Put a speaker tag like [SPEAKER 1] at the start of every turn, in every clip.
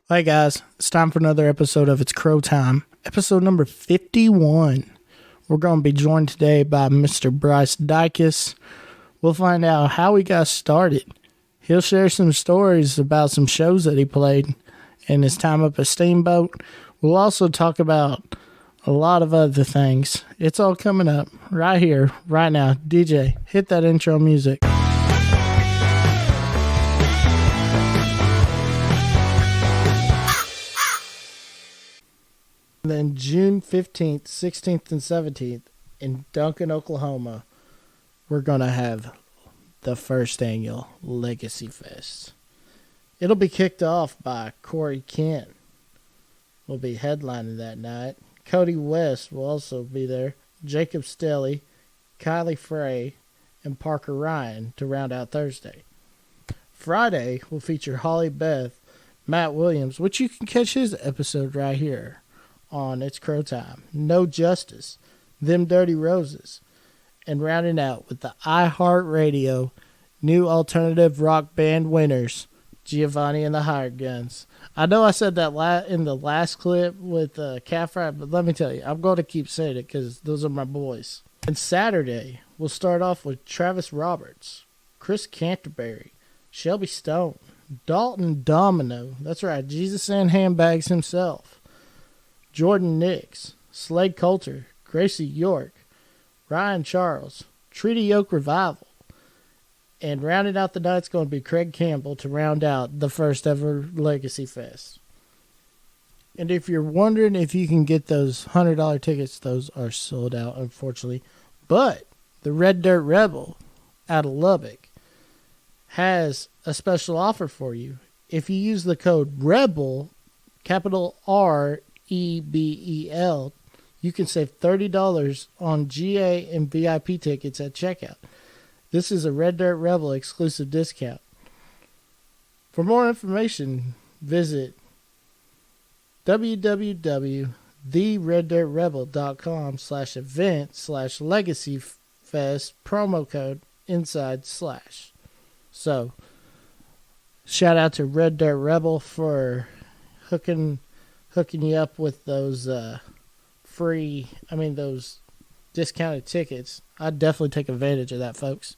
[SPEAKER 1] Hey guys, it's time for another episode of It's Crow Time, episode number 51. We're going to be joined today by Mr. Bryce Dicus. We'll find out how he got started. He'll share some stories about some shows that he played and his time up at Steamboat. We'll also talk about a lot of other things. It's all coming up right here, right now. DJ, hit that intro music. Then June 15th, 16th, and 17th in Duncan, Oklahoma, we're going to have the first annual Legacy Fest. It'll be kicked off by Corey Kent. Will be headlining that night. Cody West will also be there. Jacob Stelly, Kylie Frey, and Parker Ryan to round out Thursday. Friday will feature Holly Beth, Matt Williams, which you can catch his episode right here on It's Crow Time. No Justice, Them Dirty Roses, and rounding out with the iHeartRadio new alternative rock band winners, Giovanni and the Hired Guns. I know I said that in the last clip with Calf Ride, but let me tell you, I'm going to keep saying it because those are my boys. And Saturday, we'll start off with Travis Roberts, Chris Canterbury, Shelby Stone, Dalton Domino, that's right, Jesus and Handbags himself, Jordan Nix, Slade Coulter, Gracie York, Ryan Charles, Treaty Oak Revival, and rounding out the night's going to be Craig Campbell to round out the first ever Legacy Fest. And if you're wondering if you can get those $100 tickets, those are sold out, unfortunately. But the Red Dirt Rebel out of Lubbock has a special offer for you. If you use the code REBEL, capital R EBEL, you can save $30 on GA and VIP tickets at checkout. This is a Red Dirt Rebel exclusive discount. For more information, visit www.thereddirtrebel.com/event/legacyfest promo code inside/. So, shout out to Red Dirt Rebel for hooking you up with those those discounted tickets. I'd definitely take advantage of that, folks.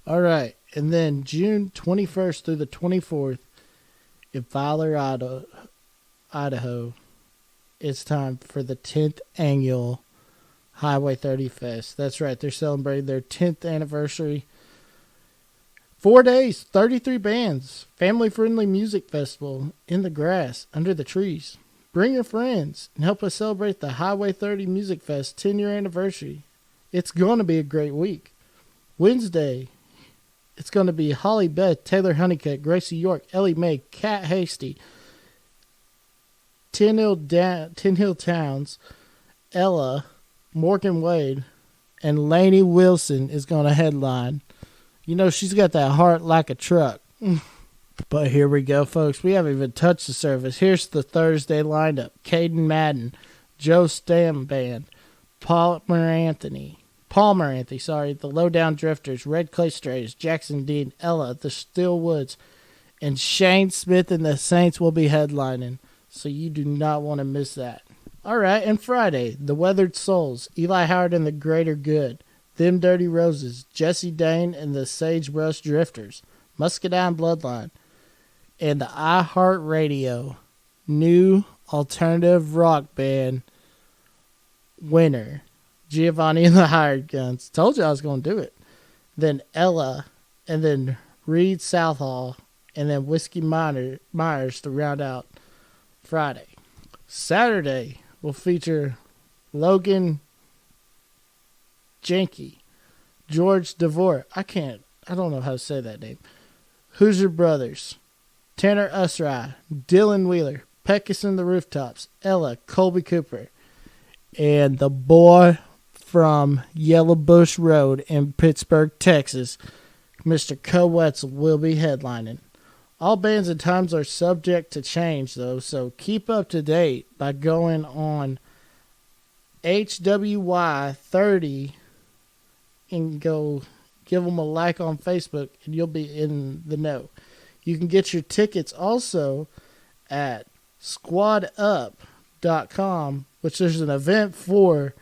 [SPEAKER 1] All right, and then June 21st through the 24th in Fowler, Idaho, it's time for the 10th annual Highway 30 Fest. That's right, they're celebrating their 10th anniversary. 4 days, 33 bands, family-friendly music festival in the grass, under the trees. Bring your friends and help us celebrate the Highway 30 Music Fest 10-year anniversary. It's going to be a great week. Wednesday, it's going to be Holly Beth, Taylor Honeycutt, Gracie York, Ellie Mae, Kat Hasty, Tin Hill Towns, Ella, Morgan Wade, and Lainey Wilson is going to headline. You know, she's got that heart like a truck. But here we go, folks. We haven't even touched the surface. Here's the Thursday lineup. Caden Madden, Joe Stam Band, Palmer Anthony, the Lowdown Drifters, Red Clay Strays, Jackson Dean, Ella, the Steel Woods, and Shane Smith and the Saints will be headlining. So you do not want to miss that. All right, and Friday, the Weathered Souls, Eli Howard and the Greater Good, Them Dirty Roses, Jesse Dane and the Sagebrush Drifters, Muscadine Bloodline, and the iHeartRadio new alternative rock band winner, Giovanni and the Hired Guns. Told you I was going to do it. Then Ella, and then Reed Southall, and then Whiskey Myers to round out Friday. Saturday will feature Logan Jenke, George DeVore. I don't know how to say that name. Hoosier Brothers, Tanner Usrai, Dylan Wheeler, Peckus and the Rooftops, Ella, Colby Cooper, and the boy from Yellow Bush Road in Pittsburgh, Texas, Mr. Co Wetzel will be headlining. All bands and times are subject to change, though, so keep up to date by going on HWY30 and go give them a like on Facebook, and you'll be in the know. You can get your tickets also at squadup.com, which there's an event for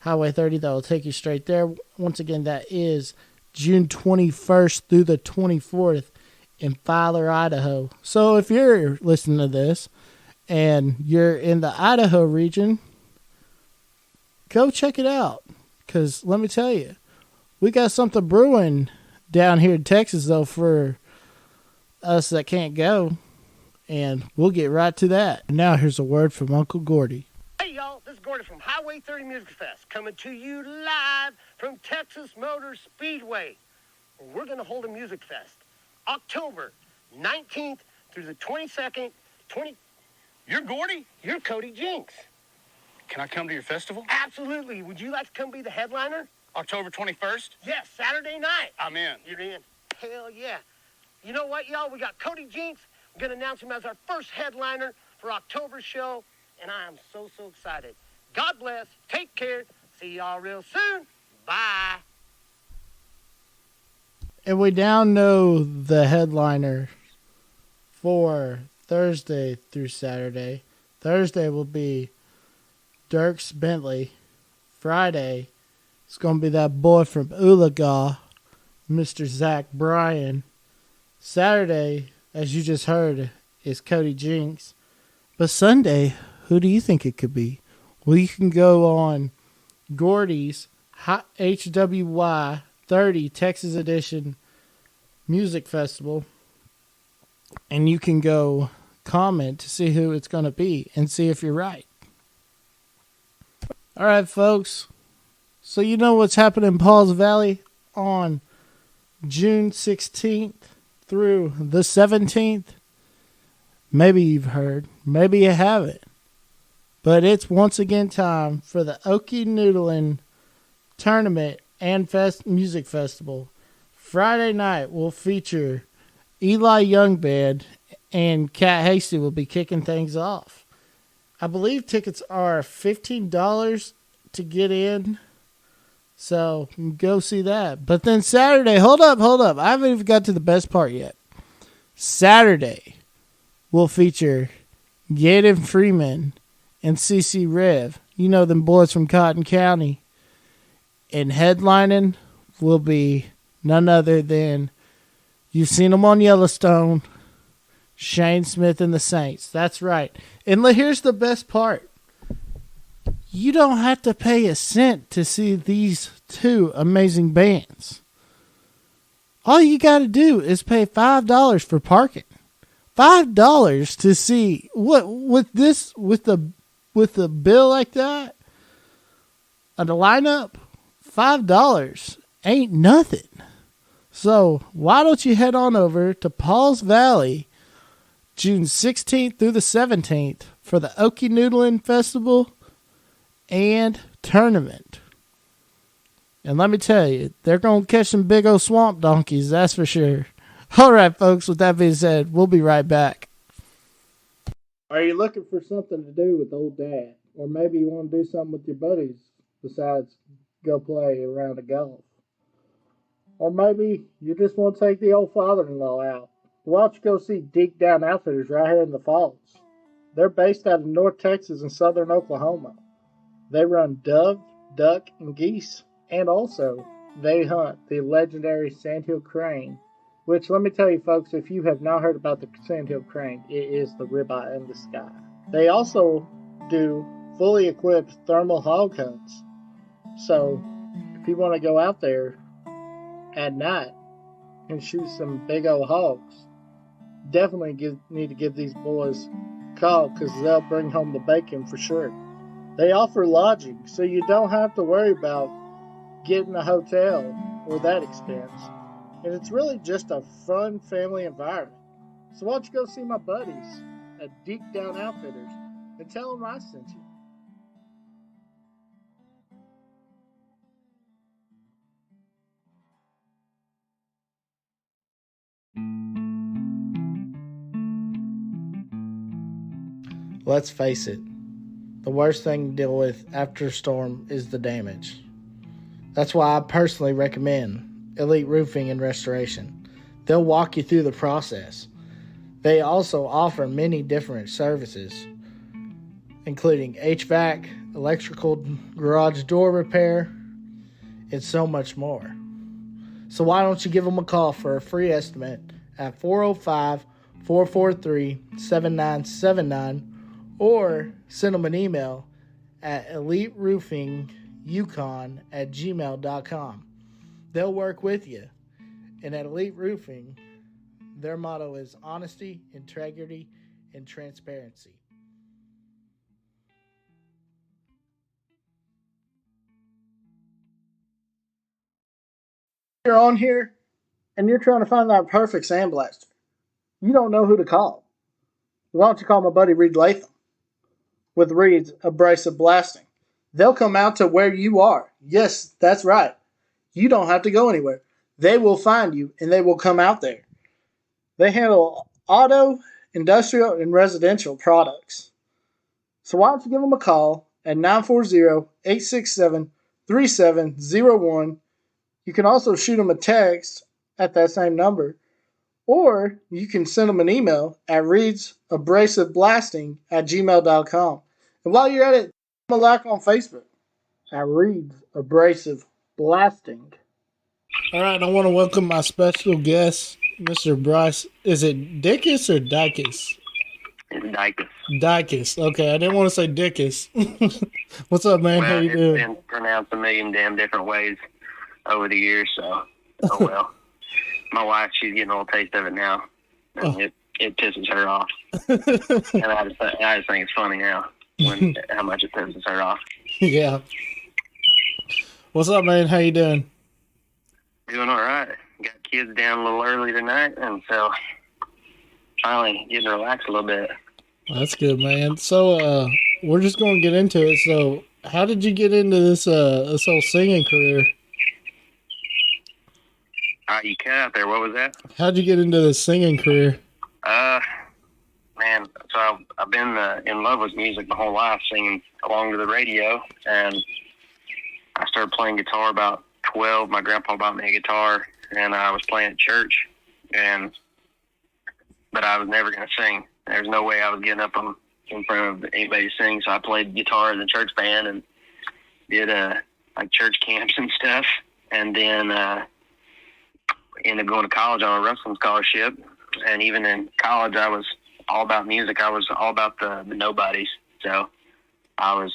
[SPEAKER 1] Highway 30 that will take you straight there. Once again, that is June 21st through the 24th in Filer, Idaho. So if you're listening to this and you're in the Idaho region, go check it out. Because let me tell you, we got something brewing down here in Texas, though, for us that can't go. And we'll get right to that. Now here's a word from Uncle Gordy.
[SPEAKER 2] Hey, y'all, this is Gordy from Highway 30 Music Fest, coming to you live from Texas Motor Speedway. We're going to hold a music fest October 19th through the 22nd.
[SPEAKER 3] You're Gordy?
[SPEAKER 2] You're Cody Jinks.
[SPEAKER 3] Can I come to your festival?
[SPEAKER 2] Absolutely. Would you like to come be the headliner?
[SPEAKER 3] October 21st?
[SPEAKER 2] Yes, Saturday night.
[SPEAKER 3] I'm in.
[SPEAKER 2] You're in? Hell yeah. You know what, y'all? We got Cody Jinks. We're going to announce him as our first headliner for October's show, and I am so excited. God bless. Take care. See y'all real soon. Bye.
[SPEAKER 1] And we now know the headliner for Thursday through Saturday. Thursday will be Dierks Bentley. Friday, it's going to be that boy from Oolagaw, Mr. Zach Bryan. Saturday, as you just heard, is Cody Jinks. But Sunday, who do you think it could be? Well, you can go on Gordy's HWY 30 Texas Edition Music Festival, and you can go comment to see who it's going to be and see if you're right. All right, folks. So you know what's happening in Pauls Valley on June 16th through the 17th? Maybe you've heard. Maybe you haven't. But it's once again time for the Okie Noodlin' Tournament and Music Festival. Friday night will feature Eli Young Band, and Cat Hasty will be kicking things off. I believe tickets are $15 to get in, so go see that. But then Saturday, hold up. I haven't even got to the best part yet. Saturday will feature Gaden Freeman and CC Rev. You know them boys from Cotton County. And headlining will be none other than, you've seen them on Yellowstone, Shane Smith and the Saints. That's right. And here's the best part. You don't have to pay a cent to see these two amazing bands. All you got to do is pay $5 for parking. $5 to see what with the bill like that, and the lineup. $5 ain't nothing. So why don't you head on over to Pauls Valley June 16th through the 17th for the Okie Noodlin' Festival and Tournament. And let me tell you, they're going to catch some big old swamp donkeys, that's for sure. All right, folks, with that being said, we'll be right back. Are you looking for something to do with old dad? Or maybe you want to do something with your buddies besides go play around the golf? Or maybe you just want to take the old father-in-law out. Why don't you go see Deep Down Outfitters right here in the Falls? They're based out of North Texas and southern Oklahoma. They run dove, duck, and geese. And also, they hunt the legendary sandhill crane, which, let me tell you folks, if you have not heard about the sandhill crane, it is the ribeye in the sky. They also do fully equipped thermal hog hunts. So, if you want to go out there at night and shoot some big old hogs, definitely need to give these boys a call, because they'll bring home the bacon for sure. They offer lodging, so you don't have to worry about getting a hotel or that expense. And it's really just a fun family environment. So why don't you go see my buddies at Deep Down Outfitters and tell them I sent you. Let's face it, the worst thing to deal with after a storm is the damage. That's why I personally recommend Elite Roofing and Restoration. They'll walk you through the process. They also offer many different services, including HVAC, electrical garage door repair, and so much more. So why don't you give them a call for a free estimate at 405-443-7979 or send them an email at eliteroofingYukon@gmail.com. They'll work with you. And at Elite Roofing, their motto is honesty, integrity, and transparency. You're on here and you're trying to find that perfect sandblaster. You don't know who to call. Why don't you call my buddy Reed Latham with Reed's Abrasive Blasting? They'll come out to where you are. Yes, that's right. You don't have to go anywhere. They will find you and they will come out there. They handle auto, industrial, and residential products. So why don't you give them a call at 940-867-3701. You can also shoot them a text at that same number, or you can send them an email at reedsabrasiveblasting@gmail.com. And while you're at it, give them a like on Facebook at Reed's Abrasive Blasting. All right, I want to welcome my special guest, Mr. Bryce. Is it Dicus or Dicus?
[SPEAKER 4] It's Dicus.
[SPEAKER 1] Dicus. Okay, I didn't want to say Dicus. What's up, man?
[SPEAKER 4] Well,
[SPEAKER 1] how you doing?
[SPEAKER 4] It's been pronounced a million damn different ways over the years, so oh well. My wife, she's getting a little taste of it now, and it pisses her off. And I just think it's funny now how much it pisses her off.
[SPEAKER 1] Yeah. What's up, man? How you doing?
[SPEAKER 4] Doing all right. Got kids down a little early tonight, and so finally getting relaxed a little bit.
[SPEAKER 1] That's good, man. So, we're just going to get into it. So, how did you get into this whole singing career?
[SPEAKER 4] You cut out there. What was that?
[SPEAKER 1] How'd you get into this singing career?
[SPEAKER 4] Man, so I've been in love with music my whole life, singing along to the radio, and I started playing guitar about 12. My grandpa bought me a guitar, and I was playing at church, but I was never going to sing. There's no way I was getting up in front of anybody to sing, so I played guitar in the church band and did like church camps and stuff, and then ended up going to college on a wrestling scholarship. And even in college, I was all about music. I was all about the nobodies. So I was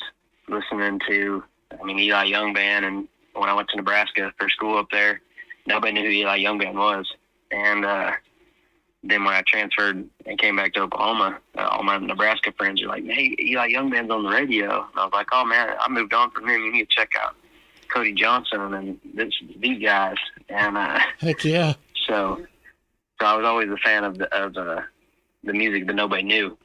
[SPEAKER 4] listening to, Eli Young Band. And when I went to Nebraska for school up there, nobody knew who Eli Young Band was. And then when I transferred and came back to Oklahoma, all my Nebraska friends were like, "Hey, Eli Young Band's on the radio." And I was like, "Oh, man, I moved on from him. You need to check out Cody Johnson and these guys." And
[SPEAKER 1] heck yeah.
[SPEAKER 4] So I was always a fan of the music that nobody knew,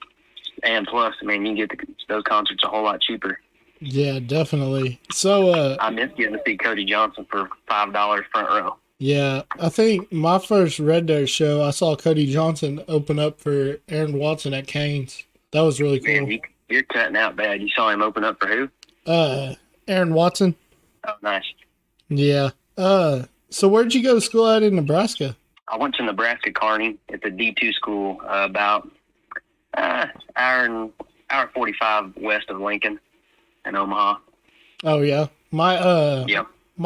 [SPEAKER 4] and plus, you get those concerts a whole lot cheaper.
[SPEAKER 1] Yeah, definitely. So
[SPEAKER 4] I miss getting to see Cody Johnson for $5 front row.
[SPEAKER 1] Yeah, I think my first Red Dirt show, I saw Cody Johnson open up for Aaron Watson at Cain's. That was really cool.
[SPEAKER 4] Man, you're cutting out bad. You saw him open up for who?
[SPEAKER 1] Aaron Watson.
[SPEAKER 4] Oh, nice.
[SPEAKER 1] Yeah. So where'd you go to school at in Nebraska?
[SPEAKER 4] I went to Nebraska Kearney. It's a D2 school, about hour 45 west of Lincoln in Omaha.
[SPEAKER 1] Oh yeah, my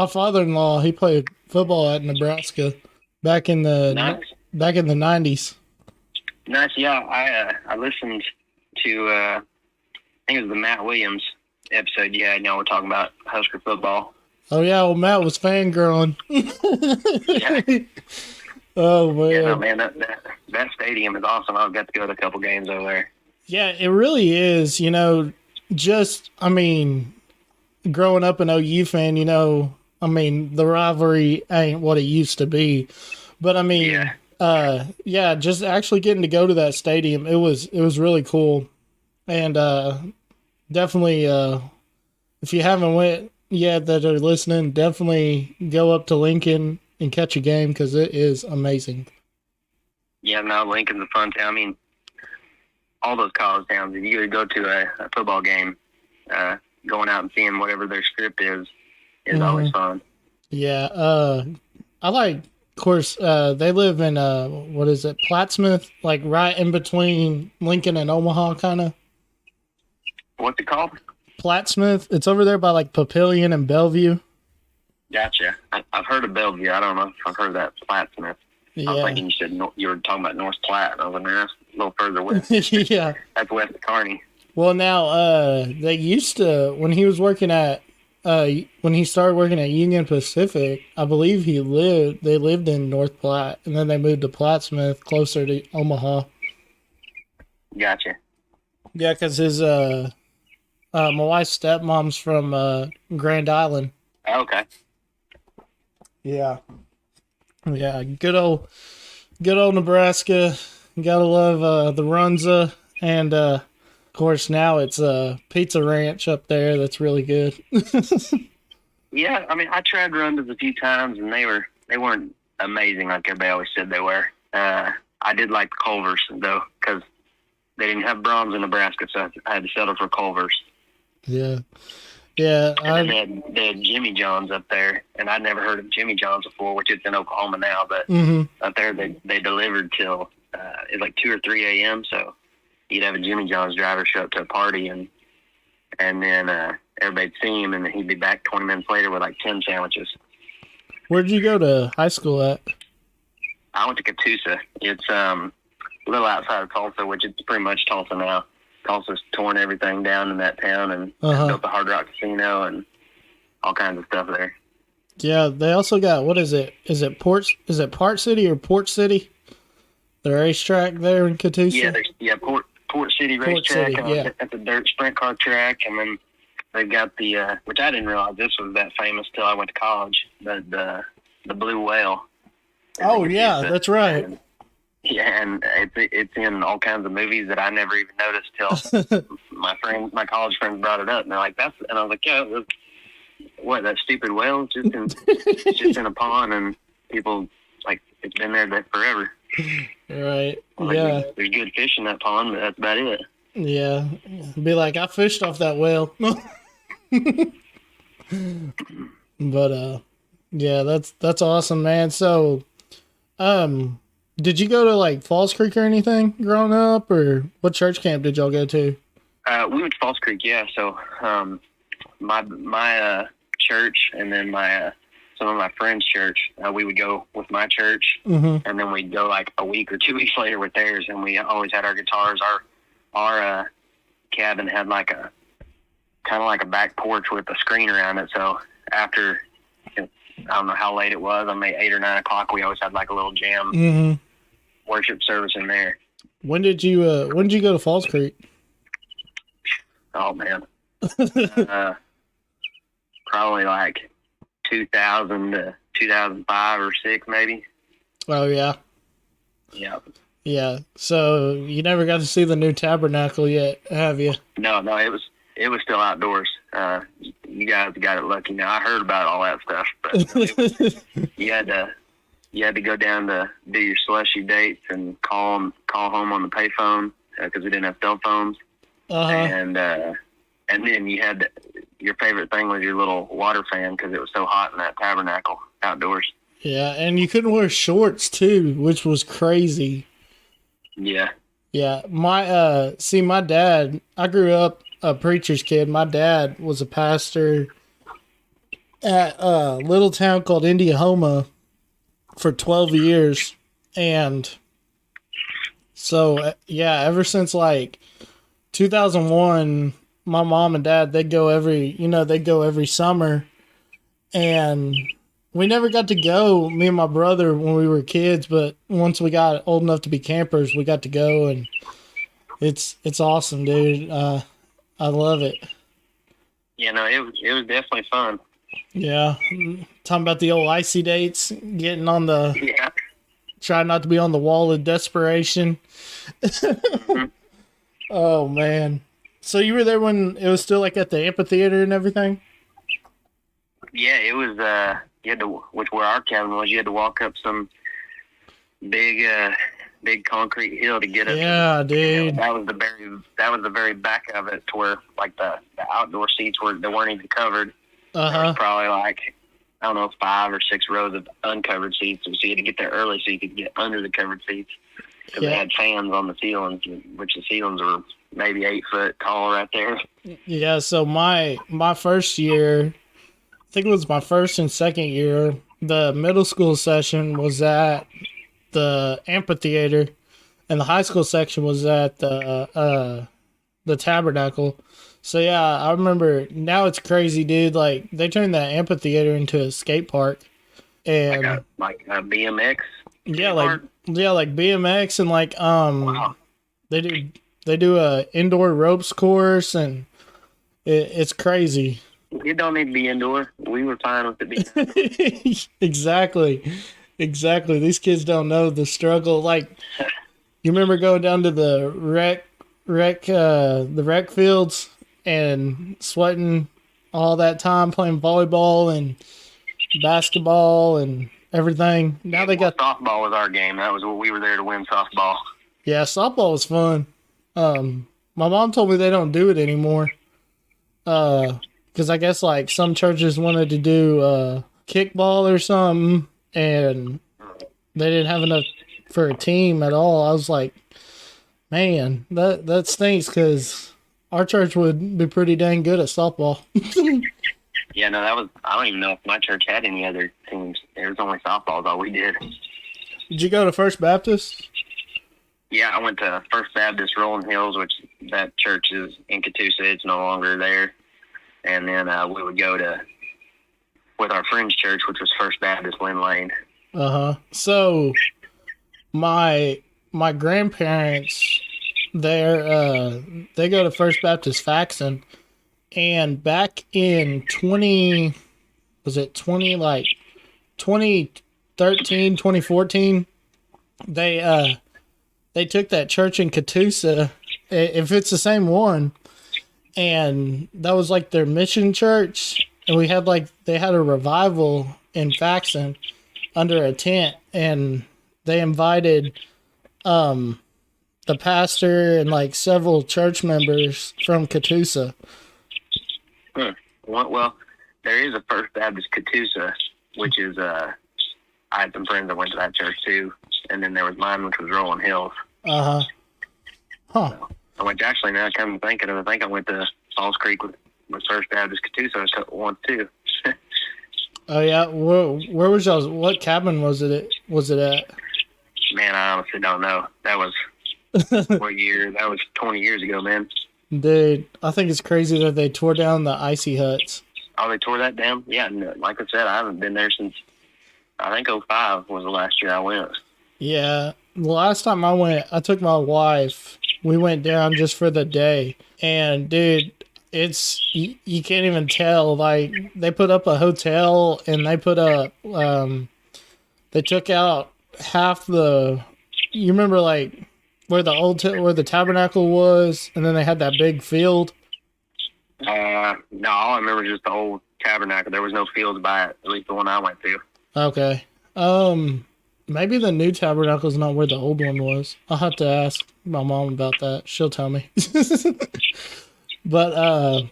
[SPEAKER 1] father-in-law, he played football at Nebraska back in the 90s.
[SPEAKER 4] Nice, yeah. I listened to I think it was the Matt Williams episode you had. Y'all were talking about Husker football.
[SPEAKER 1] Oh yeah, well Matt was fangirling.
[SPEAKER 4] Yeah.
[SPEAKER 1] Oh man.
[SPEAKER 4] Yeah, no, man, that stadium is awesome. I've got to go to a couple games over there.
[SPEAKER 1] Yeah, it really is. Growing up an OU fan, the rivalry ain't what it used to be. But just actually getting to go to that stadium, it was really cool. And definitely, if you haven't went yet that are listening, definitely go up to Lincoln and catch a game because it is amazing.
[SPEAKER 4] Yeah, no, Lincoln's a fun town. All those college towns, if you go to a football game, going out and seeing whatever their script is always fun.
[SPEAKER 1] Yeah, I like course, they live in what is it, Plattsmouth, like right in between Lincoln and Omaha, kind of.
[SPEAKER 4] What's it called?
[SPEAKER 1] Plattsmouth. It's over there by like Papillion and Bellevue.
[SPEAKER 4] Gotcha. I've heard of Bellevue. I don't know if I've heard of that Plattsmouth.
[SPEAKER 1] Yeah.
[SPEAKER 4] I was thinking you said you were talking about North Platte. I was like, man, that's a little further west.
[SPEAKER 1] Yeah.
[SPEAKER 4] That's west of Kearney.
[SPEAKER 1] Well, now they used to when he was working at when he started working at Union Pacific. I believe they lived in North Platte, and then they moved to Plattsmouth, closer to Omaha.
[SPEAKER 4] Gotcha.
[SPEAKER 1] Yeah, because his my wife's stepmom's from Grand Island.
[SPEAKER 4] Okay.
[SPEAKER 1] Yeah. Yeah, good old Nebraska. Gotta love the Runza, and of course now it's Pizza Ranch up there. That's really good.
[SPEAKER 4] Yeah, I mean, I tried Rundas a few times, and they weren't amazing like everybody always said they were. I did like the Culver's though, because they didn't have Brahms in Nebraska, so I had to settle for Culver's.
[SPEAKER 1] Yeah. Yeah,
[SPEAKER 4] and then they had Jimmy John's up there, and I'd never heard of Jimmy John's before, which it's in Oklahoma now, but up there they delivered till it was like 2 or 3 a.m., so you'd have a Jimmy John's driver show up to a party, and then everybody'd see him, and then he'd be back 20 minutes later with like 10 sandwiches.
[SPEAKER 1] Where'd you go to high school at?
[SPEAKER 4] I went to Catoosa. It's a little outside of Tulsa, which it's pretty much Tulsa now. Tulsa's torn everything down in that town and built the Hard Rock Casino and all kinds of stuff there.
[SPEAKER 1] Yeah, they also got, what is it? Is it Park City or Port City? The racetrack there in Catoosa?
[SPEAKER 4] Yeah, Port City racetrack. At the dirt sprint car track, and then they've got the which I didn't realize this was that famous till I went to college. The Blue Whale.
[SPEAKER 1] Oh yeah, that's right.
[SPEAKER 4] Yeah, and it's in all kinds of movies that I never even noticed till my college friends brought it up, and they're like, "That's," and I was like, "Yeah, what, that stupid whale? It's just in a pond, and people like it's been there forever."
[SPEAKER 1] Right.
[SPEAKER 4] Like,
[SPEAKER 1] yeah.
[SPEAKER 4] There's good fish in that pond, but that's about it.
[SPEAKER 1] Yeah. Be like, I fished off that whale. But yeah, that's awesome, man. So, did you go to like Falls Creek or anything growing up, or what church camp did y'all go to?
[SPEAKER 4] We went to Falls Creek, yeah. So, my church, and then some of my friends' church, we would go with my church, and then we'd go like a week or 2 weeks later with theirs, and we always had our guitars. Our cabin had like kind of like a back porch with a screen around it. So after, I don't know how late it was, I mean 8 or 9 o'clock, we always had like a little jam worship service in there. When did you go to Falls Creek? Oh man, probably like 2000 to 2005 or 6 maybe. Oh yeah. Yeah. Yeah. So you never got to see the new tabernacle yet, have you? No, it was still outdoors. You guys got it lucky. Now I heard about all that stuff, but you had to go down to do your slushy dates and call home on the payphone because we didn't have cell phones. And then you had your favorite thing was your little water fan because it was so hot in that tabernacle outdoors. Yeah, and you couldn't wear shorts too, which was crazy. Yeah. Yeah, my dad, I grew up a preacher's kid. My dad was a pastor at a little town called Indiahoma for 12 years. And so, yeah, ever since like 2001, my mom and dad, they'd go every summer. And we never got to go, me and my brother, when we were kids, but once we got old enough to be campers, we got to go, and it's awesome, dude. I love it. Yeah, no, it was definitely fun. Yeah. Talking about the old icy dates, getting on trying not to be on the wall of desperation. Oh, man. So you were there when it was still like at the amphitheater and everything? Yeah, it was, you had to, where our cabin was, you had to walk up some big concrete hill to get up. Yeah, dude. That was the very back of it, to where like the outdoor seats they weren't even covered. There was probably like I don't know, 5 or 6 rows of uncovered seats. So you had to get there early so you could get under the covered seats. Because they had fans on the ceilings, which the ceilings were maybe 8 foot tall right there.
[SPEAKER 1] Yeah, so my first year, I think it was my first and second year, the middle school session was at the amphitheater, and the high school section was at the tabernacle. So yeah, I remember. Now it's crazy, dude. Like they turned that amphitheater into a skate park, and
[SPEAKER 4] like a BMX.
[SPEAKER 1] Yeah, like BMX, and like
[SPEAKER 4] wow.
[SPEAKER 1] they do a indoor ropes course, and it's crazy.
[SPEAKER 4] It don't need to be indoor. We were fine with it being
[SPEAKER 1] Exactly. These kids don't know the struggle. Like, you remember going down to the rec fields and sweating all that time playing volleyball and basketball and everything. Now they got
[SPEAKER 4] softball was our game. That was what we were there to win, softball.
[SPEAKER 1] Yeah, softball was fun. My mom told me they don't do it anymore. Because I guess like some churches wanted to do kickball or something, and they didn't have enough for a team at all. I was like, man, that stinks, because our church would be pretty dang good at softball.
[SPEAKER 4] Yeah, no, I don't even know if my church had any other teams. There was only softball, all we did.
[SPEAKER 1] Did you go to First Baptist?
[SPEAKER 4] Yeah, I went to First Baptist Rolling Hills, which that church is in Catoosa. It's no longer there. And then we would go with our friend's church, which was First Baptist Lynn Lane.
[SPEAKER 1] So my grandparents, they go to First Baptist Faxon, and back in 2013, 2014, they took that church in Catoosa, if it's the same one, and that was like their mission church, and they had a revival in Faxon under a tent, and they invited the pastor and like several church members from Catoosa.
[SPEAKER 4] Well, there is a First Baptist Catoosa, which is I had some friends that went to that church too, and then there was mine, which was Rolling Hills.
[SPEAKER 1] Huh.
[SPEAKER 4] So, I went to, actually, now come to think of it, I think I went to Falls Creek with First Baptist Catoosa once too.
[SPEAKER 1] Oh yeah, where was y'all? What cabin was it at?
[SPEAKER 4] Man, I honestly don't know. That was what year? That was 20 years ago, man.
[SPEAKER 1] Dude, I think it's crazy that they tore down the icy huts.
[SPEAKER 4] Oh, they tore that down? Yeah, no, like I said, I haven't been there since, I think 2005 was the last year I went.
[SPEAKER 1] Yeah, the last time I went, I took my wife. We went down just for the day. And, dude, it's, you can't even tell. Like, they put up a hotel, and they put up, they took out half the, you remember, like, where the tabernacle was, and then they had that big field?
[SPEAKER 4] No, I remember just the old tabernacle. There was no fields by it, at least the one I went to.
[SPEAKER 1] Okay. Maybe the new tabernacle's not where the old one was. I'll have to ask my mom about that. She'll tell me. But,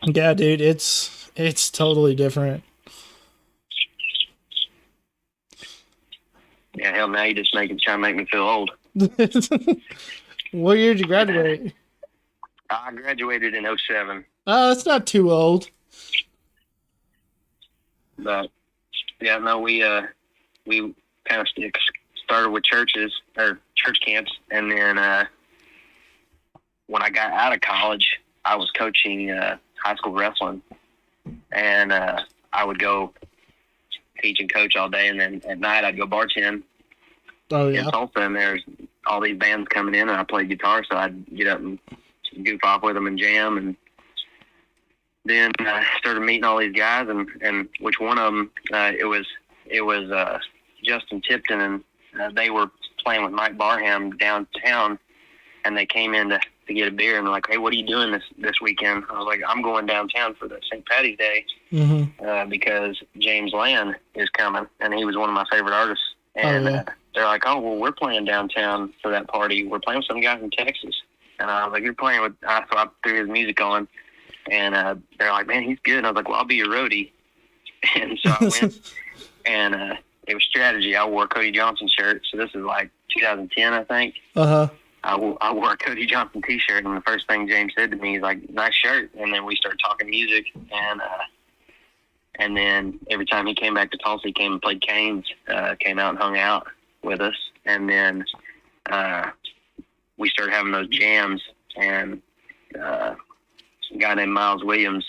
[SPEAKER 1] yeah, dude, it's totally different.
[SPEAKER 4] Yeah, hell, now you just trying to make me feel old.
[SPEAKER 1] What year did you graduate?
[SPEAKER 4] I graduated in 2007.
[SPEAKER 1] Oh, that's not too old.
[SPEAKER 4] But, yeah, no, we kind of started with churches, or church camps, and then when I got out of college, I was coaching high school wrestling, and I would go teach and coach all day, and then at night I'd go bartend.
[SPEAKER 1] Oh, yeah.
[SPEAKER 4] In Tulsa, and there's all these bands coming in, and I played guitar, so I'd get up and goof off with them and jam, and then I started meeting all these guys, and which one of them, it was Justin Tipton, and they were playing with Mike Barham downtown, and they came in to get a beer, and they're like, hey, what are you doing this weekend? I was like, I'm going downtown for the St. Patty's Day, because James Lann is coming, and he was one of my favorite artists, and they're like, oh, well, we're playing downtown for that party. We're playing with some guy from Texas. And I was like, you're playing with, so I threw his music on, and they're like, man, he's good. And I was like, well, I'll be your roadie. And so I went, and it was strategy. I wore a Cody Johnson shirt. So this is like 2010, I think.
[SPEAKER 1] Uh-huh.
[SPEAKER 4] I wore a Cody Johnson T-shirt, and the first thing James said to me, he's like, "Nice shirt." And then we started talking music, and then every time he came back to Tulsa, he came and played Cain's, came out and hung out with us, and then we started having those jams, and a guy named Miles Williams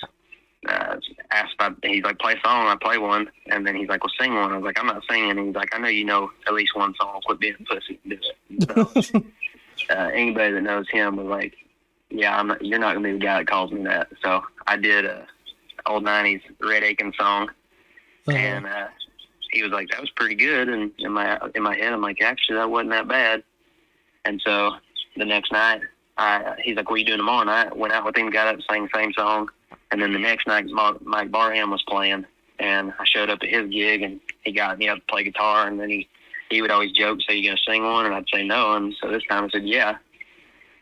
[SPEAKER 4] asked he's like, "Play a song." I play one, and then he's like, "Well, sing one." I was like, "I'm not singing." And he's like, "I know you know at least one song. Quit being a pussy and do it." So, anybody that knows him was like, "Yeah, you're not gonna be the guy that calls me that." So I did a old '90s Red Akins song, and he was like, "That was pretty good." And in my head, I'm like, "Actually, that wasn't that bad." And so the next night, he's like, "What are you doing tomorrow night?" Went out with him, got up, and sang the same song. And then the next night, Mike Barham was playing, and I showed up at his gig, and he got me up to play guitar. And then he would always joke, "So you gonna sing one?" And I'd say no. And so this time I said, "Yeah."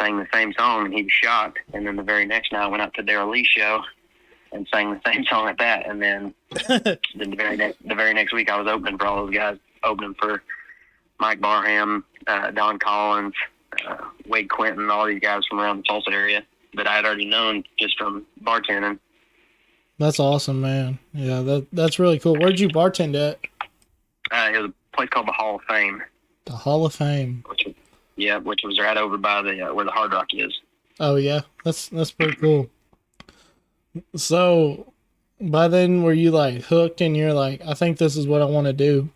[SPEAKER 4] Sang the same song, and he was shocked. And then the very next night, I went out to their Lee show and sang the same song at that. And then the very next week, I was opening for all those guys, opening for Mike Barham, Don Collins, Wade Quinton, all these guys from around the Tulsa area that I had already known just from bartending.
[SPEAKER 1] That's awesome, man. Yeah, that's really cool. Where'd you bartend at?
[SPEAKER 4] It was a place called the Hall of Fame.
[SPEAKER 1] The Hall of Fame.
[SPEAKER 4] Which was right over by the where the Hard Rock is.
[SPEAKER 1] Oh yeah, that's pretty cool. So, by then, were you like hooked, and you're like, I think this is what I want to do?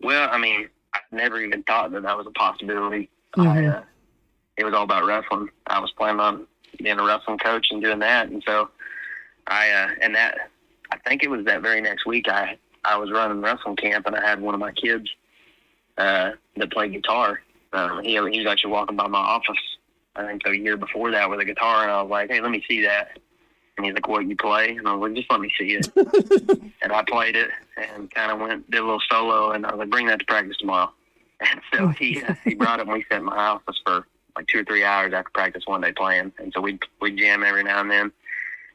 [SPEAKER 4] Well, I mean, I never even thought that was a possibility.
[SPEAKER 1] Mm-hmm.
[SPEAKER 4] It was all about wrestling. I was planning on being a wrestling coach and doing that, and so I think it was that very next week I was running wrestling camp, and I had one of my kids that played guitar. He was actually walking by my office, I think a year before that, with a guitar, and I was like, "Hey, let me see that." And he's like, "What, you play?" And I was like, "Just let me see it." And I played it and kind of did a little solo, and I was like, "Bring that to practice tomorrow." And so he brought it, and we sat in my office for like 2 or 3 hours after practice one day playing. And so we'd jam every now and then.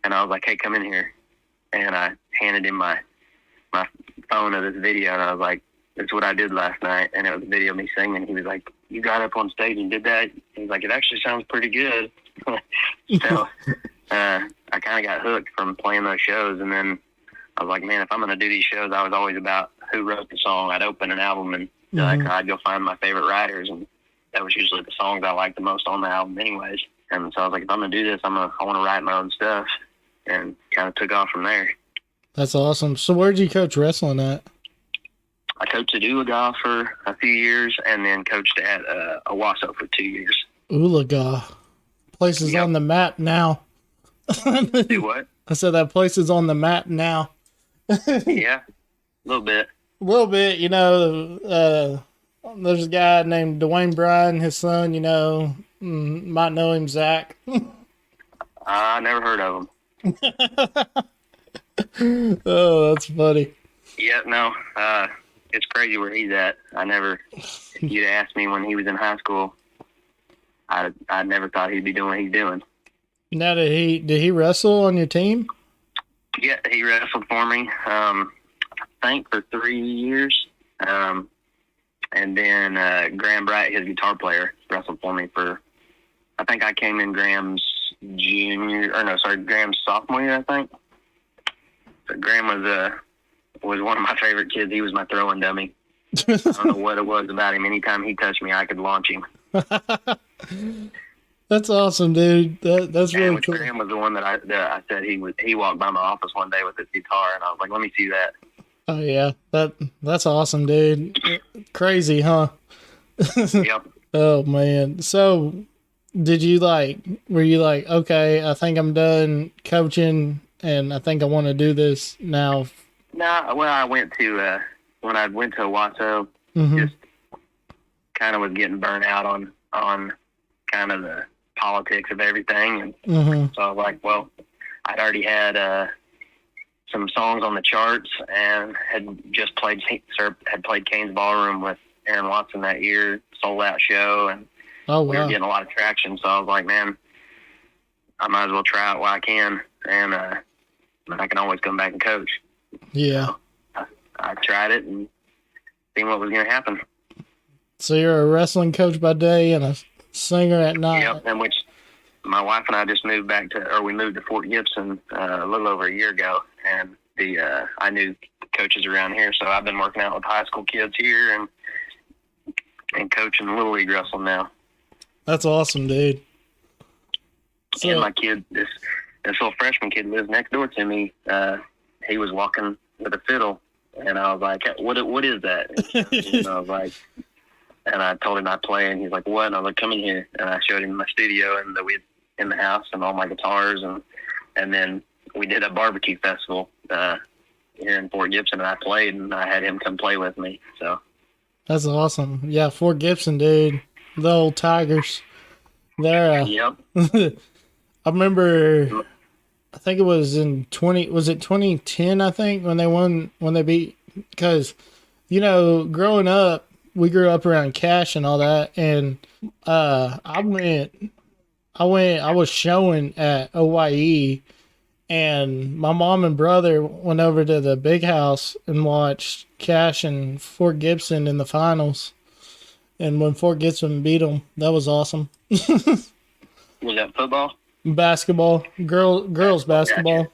[SPEAKER 4] And I was like, "Hey, come in here." And I handed him my phone of this video, and I was like, "This is what I did last night." And it was a video of me singing. He was like, "You got up on stage and did that?" He was like, "It actually sounds pretty good." So I kind of got hooked from playing those shows. And then I was like, man, if I'm going to do these shows, I was always about who wrote the song. I'd open an album, and I'd go find my favorite writers, and that was usually the songs I liked the most on the album anyways. And so I was like, if I'm going to do this, I want to write my own stuff, and kind of took off from there.
[SPEAKER 1] That's awesome. So where'd you coach wrestling at?
[SPEAKER 4] I coached at Ulaga for a few years, and then coached at Owasso for 2 years.
[SPEAKER 1] Ulaga. Place is on the map now.
[SPEAKER 4] Do what?
[SPEAKER 1] I said that place is on the map now.
[SPEAKER 4] Yeah, a little bit.
[SPEAKER 1] A little bit, you know. There's a guy named Dwayne Bryan, his son, you know, might know him, Zach.
[SPEAKER 4] I never heard of him.
[SPEAKER 1] Oh, that's funny.
[SPEAKER 4] Yeah, no, it's crazy where he's at. If you'd asked me when he was in high school, I never thought he'd be doing what he's doing.
[SPEAKER 1] Now, did he wrestle on your team?
[SPEAKER 4] Yeah, he wrestled for me, I think for 3 years. And then Graham Bright, his guitar player, wrestled for me I think I came in Graham's sophomore year, I think. But Graham was one of my favorite kids. He was my throwing dummy. I don't know what it was about him. Anytime he touched me, I could launch him.
[SPEAKER 1] That's awesome, dude. That's really cool.
[SPEAKER 4] Graham was the one that I said he walked by my office one day with his guitar, and I was like, "Let me see that."
[SPEAKER 1] Oh yeah, that's awesome, dude. Crazy, huh?
[SPEAKER 4] Yep.
[SPEAKER 1] Oh man. So, were you like, okay, I think I'm done coaching, and I think I want to do this now?
[SPEAKER 4] No, well, I went to when I went to Owasso, just kind of was getting burnt out on kind of the politics of everything, and so I was like, well, I'd already had some songs on the charts, and had just played Cain's Ballroom with Aaron Watson that year, sold out show, and we were getting a lot of traction. So I was like, man, I might as well try it while I can, and I can always come back and coach.
[SPEAKER 1] Yeah.
[SPEAKER 4] So I tried it and seen what was going to happen.
[SPEAKER 1] So you're a wrestling coach by day and a singer at night.
[SPEAKER 4] Yep, and which my wife and I just moved we moved to Fort Gibson a little over a year ago, and I knew coaches around here, so I've been working out with high school kids here and coaching Little League wrestling now.
[SPEAKER 1] That's awesome, dude. So,
[SPEAKER 4] and my kid, this little freshman kid lives next door to me. He was walking with a fiddle, and I was like, what is that? And I was like, and I told him I play, and he's like, what? And I was like, come in here. And I showed him my studio and that we had in the house and all my guitars. And then we did a barbecue festival here in Fort Gibson, and I played, and I had him come play with me. So
[SPEAKER 1] that's awesome. Yeah, Fort Gibson, dude. The old Tigers. They're,
[SPEAKER 4] yep.
[SPEAKER 1] I remember, I think it was in 2010, I think, when they beat, because, growing up, we grew up around Cash and all that, and I was showing at OYE, and my mom and brother went over to the big house and watched Cash and Fort Gibson in the finals. And when Fort Gibson beat them, that was awesome.
[SPEAKER 4] Was that football?
[SPEAKER 1] Basketball, girls basketball.
[SPEAKER 4] Gotcha.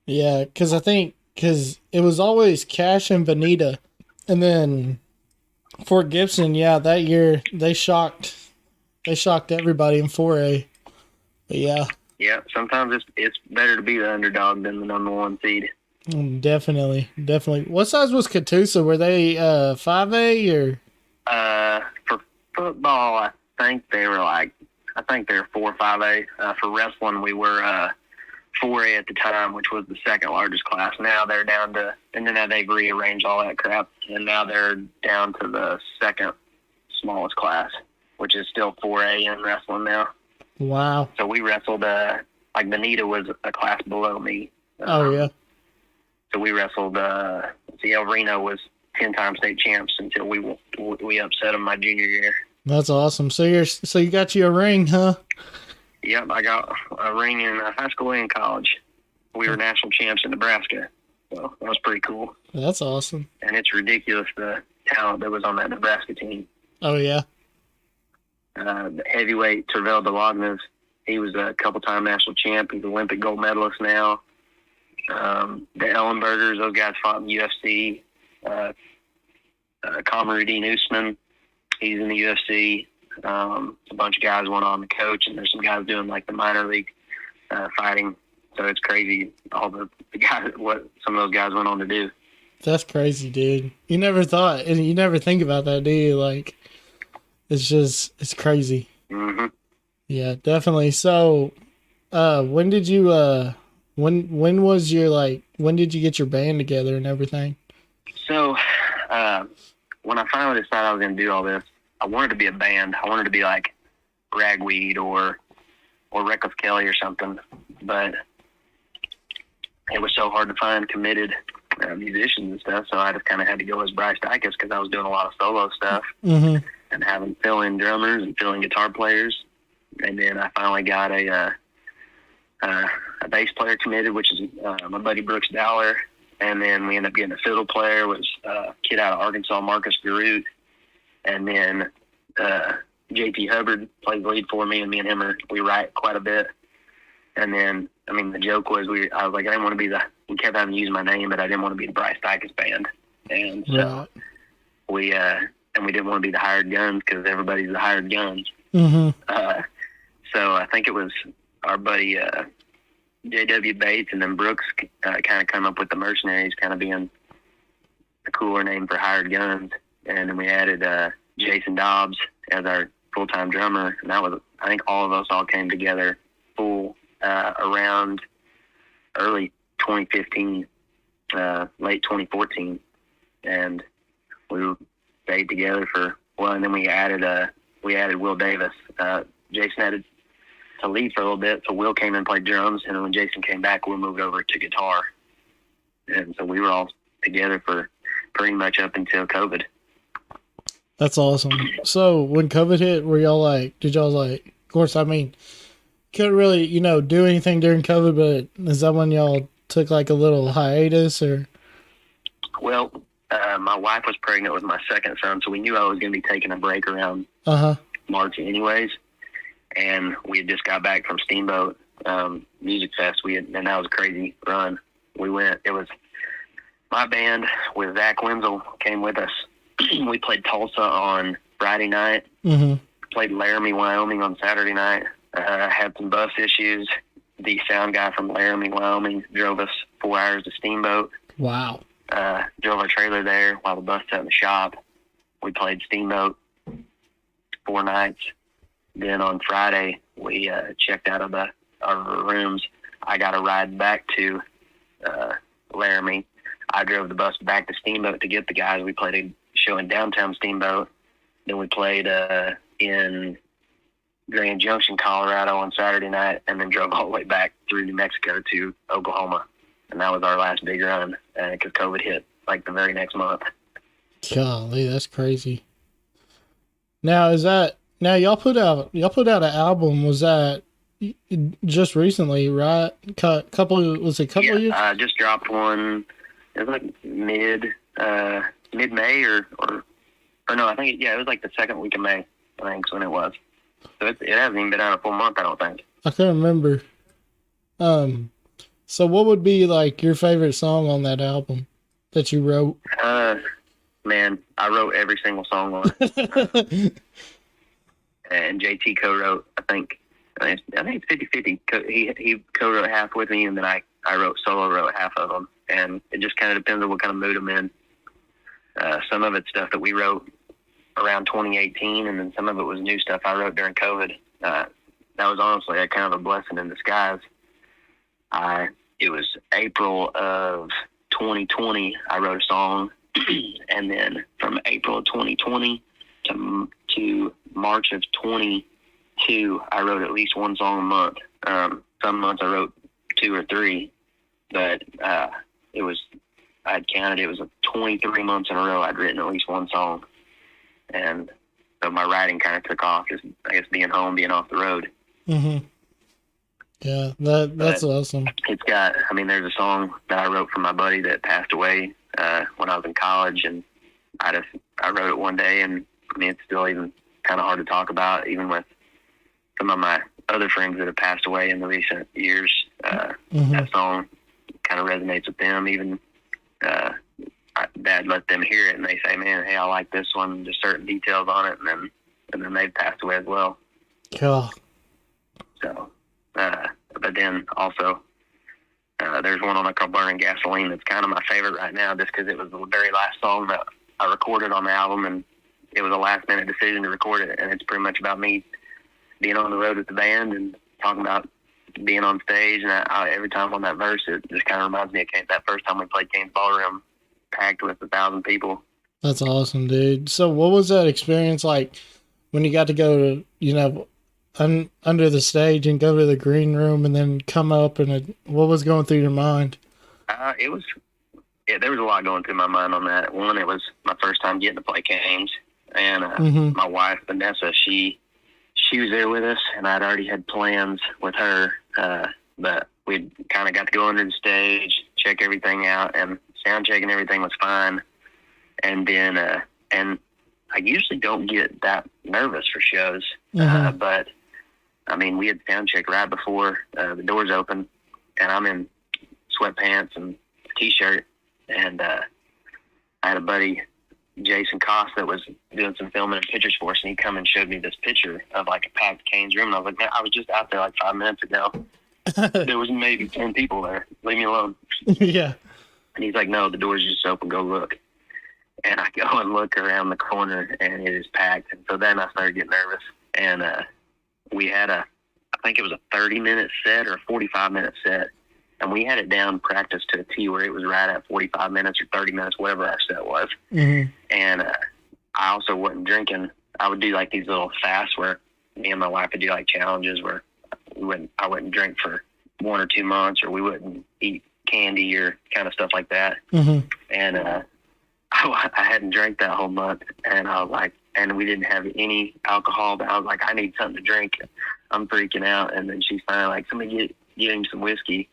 [SPEAKER 1] Yeah, because it was always Cash and Vanita. And then Fort Gibson, yeah, that year they shocked everybody in 4A. But yeah.
[SPEAKER 4] Yeah, sometimes it's better to be the underdog than the number one seed.
[SPEAKER 1] Definitely. What size was Catoosa? Were they 5A or?
[SPEAKER 4] For football, I think they were 4 or 5A. For wrestling, we were 4A at the time, which was the second largest class. Now they're down to, and then they've rearranged all that crap, and now they're down to the second smallest class, which is still 4A in wrestling now.
[SPEAKER 1] Wow.
[SPEAKER 4] So we wrestled, like Benita was a class below me.
[SPEAKER 1] Oh, yeah.
[SPEAKER 4] So we wrestled, El Reno was 10-time state champs until we upset them my junior year.
[SPEAKER 1] That's awesome. So you got you a ring, huh?
[SPEAKER 4] Yep, I got a ring in high school and college. We were national champs in Nebraska, so that was pretty cool.
[SPEAKER 1] That's awesome.
[SPEAKER 4] And it's ridiculous the talent that was on that Nebraska team.
[SPEAKER 1] Oh, yeah.
[SPEAKER 4] The heavyweight Tervel DeLognes, he was a couple-time national champ. He's an Olympic gold medalist now. The Ellenbergers, those guys fought in the UFC. Kamarudin Usman, he's in the UFC. A bunch of guys went on to coach, and there's some guys doing like the minor league fighting. So it's crazy all the guys, what some of those guys went on to do.
[SPEAKER 1] That's crazy, dude. You never thought, and you never think about that, do you? Like, it's crazy.
[SPEAKER 4] Mm-hmm.
[SPEAKER 1] Yeah, definitely. So, when did you, when did you get your band together and everything?
[SPEAKER 4] So, when I finally decided I was going to do all this, I wanted to be a band. I wanted to be like Ragweed or Reckless Kelly or something, but it was so hard to find committed musicians and stuff, so I just kind of had to go as Bryce Dicus because I was doing a lot of solo stuff and having fill-in drummers and fill-in guitar players. And then I finally got a bass player committed, which is my buddy Brooks Dowler. And then we ended up getting a fiddle player, which was a kid out of Arkansas, Marcus Garut. And then J.P. Hubbard plays the lead for me, and him we write quite a bit. And then, I mean, the joke was I was like, I didn't want to be we kept having to use my name, but I didn't want to be the Bryce Dicus band. And so we didn't want to be the hired guns because everybody's the hired guns.
[SPEAKER 1] Mm-hmm.
[SPEAKER 4] So I think it was our buddy J.W. Bates and then Brooks kind of come up with the Mercenaries kind of being a cooler name for hired guns. And then we added Jason Dobbs as our full-time drummer. And that was, I think all of us all came together full around early 2015, late 2014. And we stayed together and then we added Will Davis. Jason had to leave for a little bit, so Will came and played drums, and then when Jason came back, we moved over to guitar. And so we were all together for pretty much up until COVID.
[SPEAKER 1] That's awesome. So when COVID hit, did y'all like, of course, I mean, couldn't really, do anything during COVID, but is that when y'all took like a little hiatus, or?
[SPEAKER 4] Well, my wife was pregnant with my second son, so we knew I was going to be taking a break around March anyways. And we had just got back from Steamboat Music Fest. And that was a crazy run. We went. It was my band with Zach Wenzel came with us. We played Tulsa on Friday night. Played Laramie, Wyoming on Saturday night. Had some bus issues. The sound guy from Laramie, Wyoming drove us 4 hours to Steamboat.
[SPEAKER 1] Wow.
[SPEAKER 4] Drove our trailer there while the bus sat in the shop. We played Steamboat 4 nights. Then on Friday, we checked out of our rooms. I got a ride back to Laramie. I drove the bus back to Steamboat to get the guys. We played a show in downtown Steamboat. Then we played in Grand Junction, Colorado on Saturday night, and then drove all the way back through New Mexico to Oklahoma. And that was our last big run because COVID hit like the very next month.
[SPEAKER 1] Golly, that's crazy. Now y'all put out an album? Was that just recently, right? Couple years?
[SPEAKER 4] I just dropped one. It was like mid-May or no, I think it was like the second week of May. I think is when it was. So it hasn't even been out a full month, I don't think.
[SPEAKER 1] I can't remember. So what would be like your favorite song on that album that you wrote?
[SPEAKER 4] Man, I wrote every single song on it. And JT co-wrote, I think it's 50-50. He co-wrote half with me, and then I solo wrote half of them. And it just kind of depends on what kind of mood I'm in. Some of it's stuff that we wrote around 2018, and then some of it was new stuff I wrote during COVID. That was honestly a kind of a blessing in disguise. It was April of 2020, I wrote a song, and then from April of 2020 to March of 22, I wrote at least one song a month. Some months I wrote 2 or 3, but I'd counted, it was 23 months in a row I'd written at least one song. And so my writing kind of took off, just, I guess, being home, being off the road.
[SPEAKER 1] Yeah, that's awesome.
[SPEAKER 4] It's got, there's a song that I wrote for my buddy that passed away when I was in college, and I wrote it one day, and it's still even kind of hard to talk about, even with some of my other friends that have passed away in the recent years. That song kind of resonates with them. Even Dad let them hear it, and they say, "Man, hey, I like this one." There's certain details on it, and then they've passed away as well.
[SPEAKER 1] Cool.
[SPEAKER 4] So, but then also, there's one on it called "Burning Gasoline" that's kind of my favorite right now, just because it was the very last song that I recorded on the album, and it was a last-minute decision to record it, and it's pretty much about me being on the road with the band and talking about being on stage. And every time on that verse, it just kind of reminds me of that first time we played Cain's Ballroom, packed with 1,000 people.
[SPEAKER 1] That's awesome, dude. So what was that experience like when you got to go to, under the stage and go to the green room and then come up, and what was going through your mind?
[SPEAKER 4] There was a lot going through my mind on that. One, it was my first time getting to play Cain's, and my wife, Vanessa, she was there with us, and I'd already had plans with her, but we kind of got to go under the stage, check everything out, and sound check and everything was fine. And then, and I usually don't get that nervous for shows, but we had sound check right before the doors open, and I'm in sweatpants and t-shirt, and I had a buddy, Jason Koss, that was doing some filming and pictures for us, and he come and showed me this picture of like a packed Cain's room, and I was like, man, I was just out there like 5 minutes ago. There was maybe 10 people there. Leave me alone.
[SPEAKER 1] Yeah.
[SPEAKER 4] And he's like, no, the door's just open. Go look. And I go and look around the corner, and it is packed. And so then I started getting nervous. And we had I think it was a 30-minute set or a 45-minute set. And we had it down practiced to a T where it was right at 45 minutes or 30 minutes, whatever our set was. And I also wasn't drinking. I would do like these little fasts where me and my wife would do like challenges where I wouldn't drink for 1 or 2 months, or we wouldn't eat candy or kind of stuff like that. And I hadn't drank that whole month, and I was like, and we didn't have any alcohol, but I was like, I need something to drink. I'm freaking out. And then she's finally like, somebody get him some whiskey.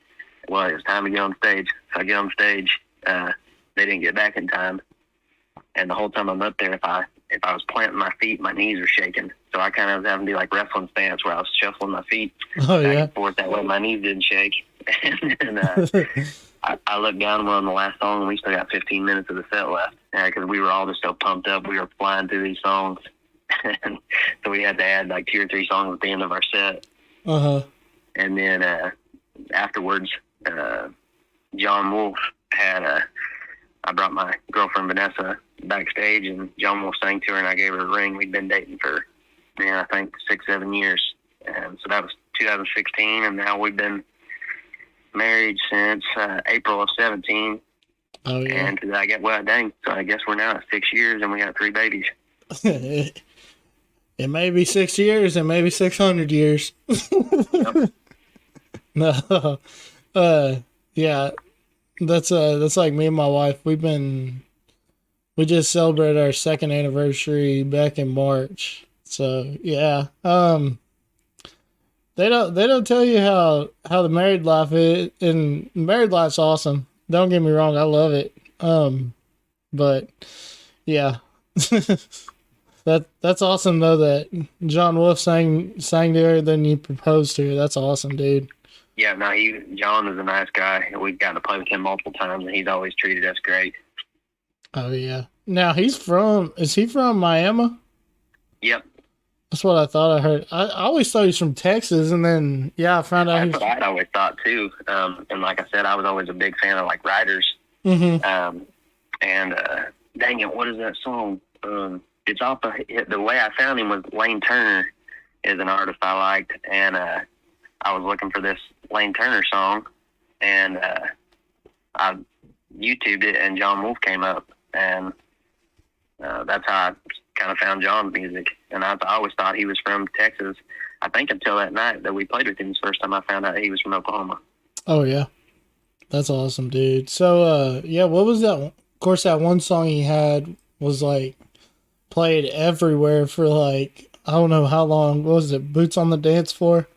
[SPEAKER 4] well, it was time to get on stage. So I get on stage. They didn't get back in time, and the whole time I'm up there, if I was planting my feet, my knees were shaking. So I kind of was having to do like wrestling stance where I was shuffling my feet back and forth. That way my knees didn't shake. And I looked down and we're on the last song, and we still got 15 minutes of the set left because we were all just so pumped up. We were flying through these songs. And so we had to add like 2 or 3 songs at the end of our set. And then afterwards, John Wolfe I brought my girlfriend Vanessa backstage, and John Wolfe sang to her, and I gave her a ring. We'd been dating for, I think 6-7 years. And so that was 2016, and now we've been married since April of 17. Oh, yeah. And so I guess we're now at 6 years, and we got 3 babies.
[SPEAKER 1] It may be 6 years, it may be 600 years. Yep. No. Yeah. That's like me and my wife. We just celebrated our 2nd anniversary back in March. So yeah. They don't tell you how the married life is, and married life's awesome. Don't get me wrong, I love it. But yeah. That's awesome though that John Wolfe sang to her, then you proposed to her. That's awesome, dude.
[SPEAKER 4] Yeah, no, John is a nice guy. We've gotten to play with him multiple times, and he's always treated us great. Oh yeah. Now is he from Miami? Yep.
[SPEAKER 1] That's what I thought I heard. I always thought he's from Texas, and then I found out.
[SPEAKER 4] That's what I always thought too. And like I said, I was always a big fan of like writers.
[SPEAKER 1] Mm-hmm.
[SPEAKER 4] And dang it, what is that song? It's off of, the way I found him was Lane Turner is an artist I liked, and I was looking for this Lane Turner song, and I YouTubed it, and John Wolfe came up, and that's how I kind of found John's music. And I always thought he was from Texas. I think until that night that we played with him, the first time I found out he was from Oklahoma.
[SPEAKER 1] Oh yeah, that's awesome, dude. So what was that? Of course, that one song he had was like played everywhere for like I don't know how long. What was it? Boots on the Dance Floor.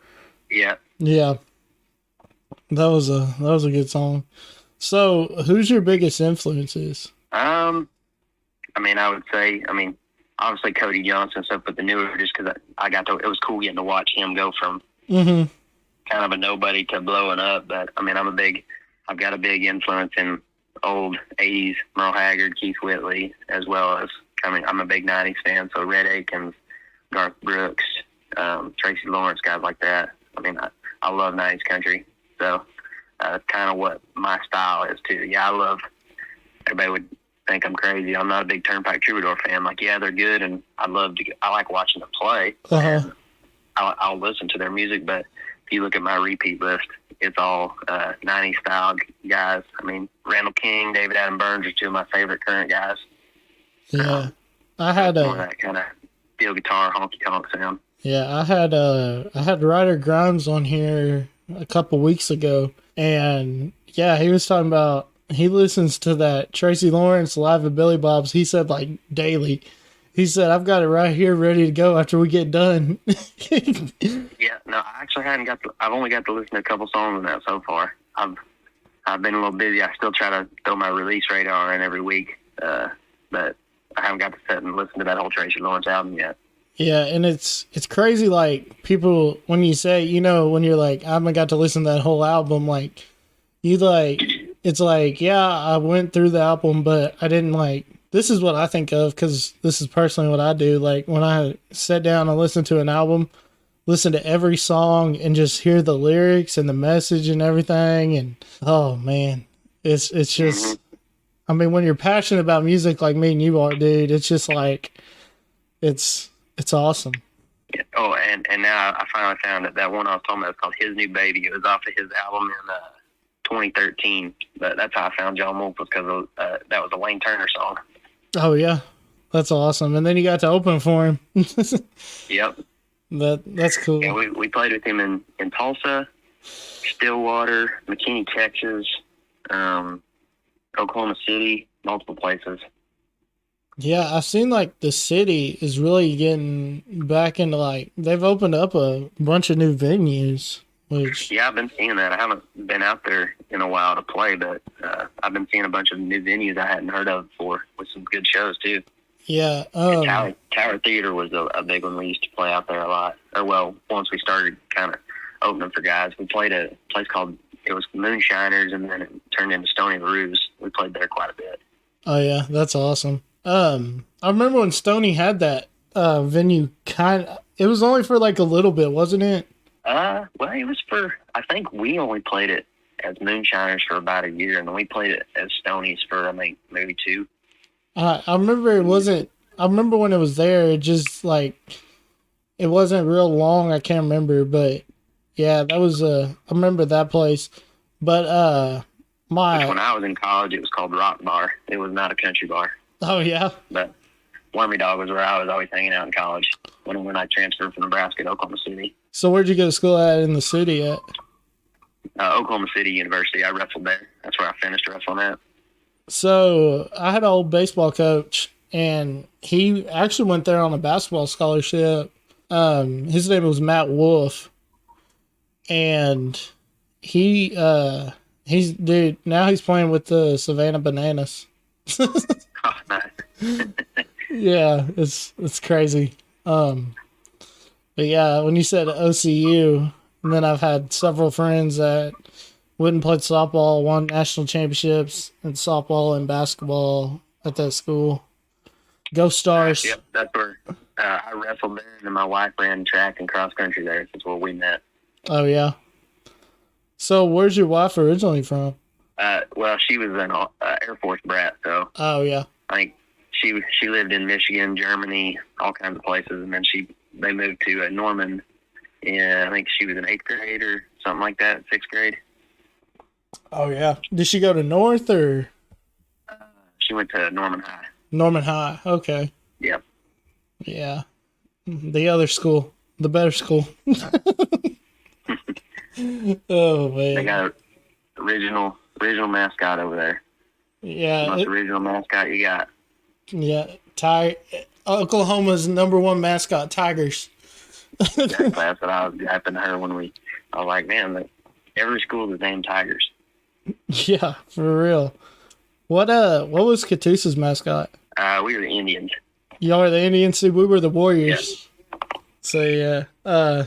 [SPEAKER 4] Yeah.
[SPEAKER 1] Yeah. That was a good song. So, who's your biggest influences?
[SPEAKER 4] I would say, obviously Cody Johnson stuff, but the newer, just because it was cool getting to watch him go from kind of a nobody to blowing up. But I've got a big influence in old 80s Merle Haggard, Keith Whitley, as well as I'm a big 90s fan, so Red Akins, Garth Brooks, Tracy Lawrence, guys like that. I love 90s country, so that's kind of what my style is too. Yeah, everybody would think I'm crazy. I'm not a big Turnpike Troubadour fan. Like, yeah, they're good, and I like watching them play.
[SPEAKER 1] Uh-huh.
[SPEAKER 4] I'll listen to their music, but if you look at my repeat list, it's all 90s style guys. Randall King, David Adam Burns are 2 of my favorite current guys.
[SPEAKER 1] Yeah, I had
[SPEAKER 4] that kind of steel guitar honky tonk sound.
[SPEAKER 1] Yeah, I had Ryder Grimes on here a couple weeks ago, and yeah, he was talking about he listens to that Tracy Lawrence Live at Billy Bob's. He said like daily. He said, "I've got it right here, ready to go after we get done."
[SPEAKER 4] Yeah, no, I actually I've only got to listen to a couple songs on that so far. I've been a little busy. I still try to throw my release radar in every week, but I haven't got to sit and listen to that whole Tracy Lawrence album yet.
[SPEAKER 1] Yeah, and it's crazy, like, people, when you say, when you're like, I haven't got to listen to that whole album, like, it's like, yeah, I went through the album, but I didn't, this is what I think of, because this is personally what I do, like, when I sit down and listen to an album, listen to every song, and just hear the lyrics and the message and everything, and, oh, man, it's just, when you're passionate about music like me and you are, dude, it's just like, it's awesome.
[SPEAKER 4] Yeah. Oh, and now I finally found that one I was talking about is called His New Baby. It was off of his album in 2013. But that's how I found John Wolfe, was because that was a Lane Turner song.
[SPEAKER 1] Oh, yeah. That's awesome. And then you got to open for him.
[SPEAKER 4] Yep.
[SPEAKER 1] That's cool.
[SPEAKER 4] Yeah, we played with him in Tulsa, Stillwater, McKinney, Texas, Oklahoma City, multiple places.
[SPEAKER 1] Yeah, I've seen the city is really getting back into they've opened up a bunch of new venues. which
[SPEAKER 4] Yeah, I've been seeing that. I haven't been out there in a while to play, but I've been seeing a bunch of new venues I hadn't heard of before with some good shows too.
[SPEAKER 1] yeah,
[SPEAKER 4] Tower Theater was a big one. We used to play out there a lot. Or well, once we started kind of opening for guys, we played at a place called, it was Moonshiners, and then it turned into Stony Ruse. We played there quite a bit.
[SPEAKER 1] oh yeah, that's awesome. I remember when Stoney had that venue. It was only for like a little bit, wasn't it?
[SPEAKER 4] Well, it was for, I think we only played it as Moonshiners for about a year, and then we played it as Stonies for, I think, maybe 2.
[SPEAKER 1] I remember it wasn't. I remember when it was there. It just like it wasn't real long. I can't remember, but yeah, that was. I remember that place. But
[SPEAKER 4] Which when I was in college, it was called Rock Bar. It was not a country bar.
[SPEAKER 1] Oh yeah.
[SPEAKER 4] But Wormy Dog was where I was always hanging out in college when I transferred from Nebraska to Oklahoma City.
[SPEAKER 1] So where'd you go to school at in the city at?
[SPEAKER 4] Oklahoma City University. I wrestled there. That's where I finished wrestling at.
[SPEAKER 1] So I had an old baseball coach, and he actually went there on a basketball scholarship. His name was Matt Wolf, and he's now he's playing with the Savannah Bananas.
[SPEAKER 4] Oh, nice.
[SPEAKER 1] Yeah, it's crazy. But yeah, when you said OCU, and then I've had several friends that went and played softball, won national championships in softball and basketball at that school. Go Stars.
[SPEAKER 4] Yep, that's where I wrestled there, and then my wife ran track and cross country there. That's where we met.
[SPEAKER 1] Oh yeah. So where's your wife originally from?
[SPEAKER 4] Well, she was an Air Force brat, so
[SPEAKER 1] Oh yeah.
[SPEAKER 4] I think she lived in Michigan, Germany, all kinds of places, and then they moved to Norman. Yeah, I think she was in 8th grade or something like that, 6th grade.
[SPEAKER 1] Oh yeah. Did she go to North or
[SPEAKER 4] She went to Norman High.
[SPEAKER 1] Norman High? Okay.
[SPEAKER 4] Yep.
[SPEAKER 1] Yeah. The other school, the better school. Oh man.
[SPEAKER 4] They got an original mascot over there.
[SPEAKER 1] Yeah.
[SPEAKER 4] Most original mascot you got.
[SPEAKER 1] Yeah. Oklahoma's #1 mascot, Tigers.
[SPEAKER 4] Exactly. That's what I was yapping to her I was like, man, every school is named Tigers.
[SPEAKER 1] Yeah, for real. What was Catoosa's mascot?
[SPEAKER 4] We were the Indians.
[SPEAKER 1] Y'all are the Indians, see, we were the Warriors. Yeah. So yeah.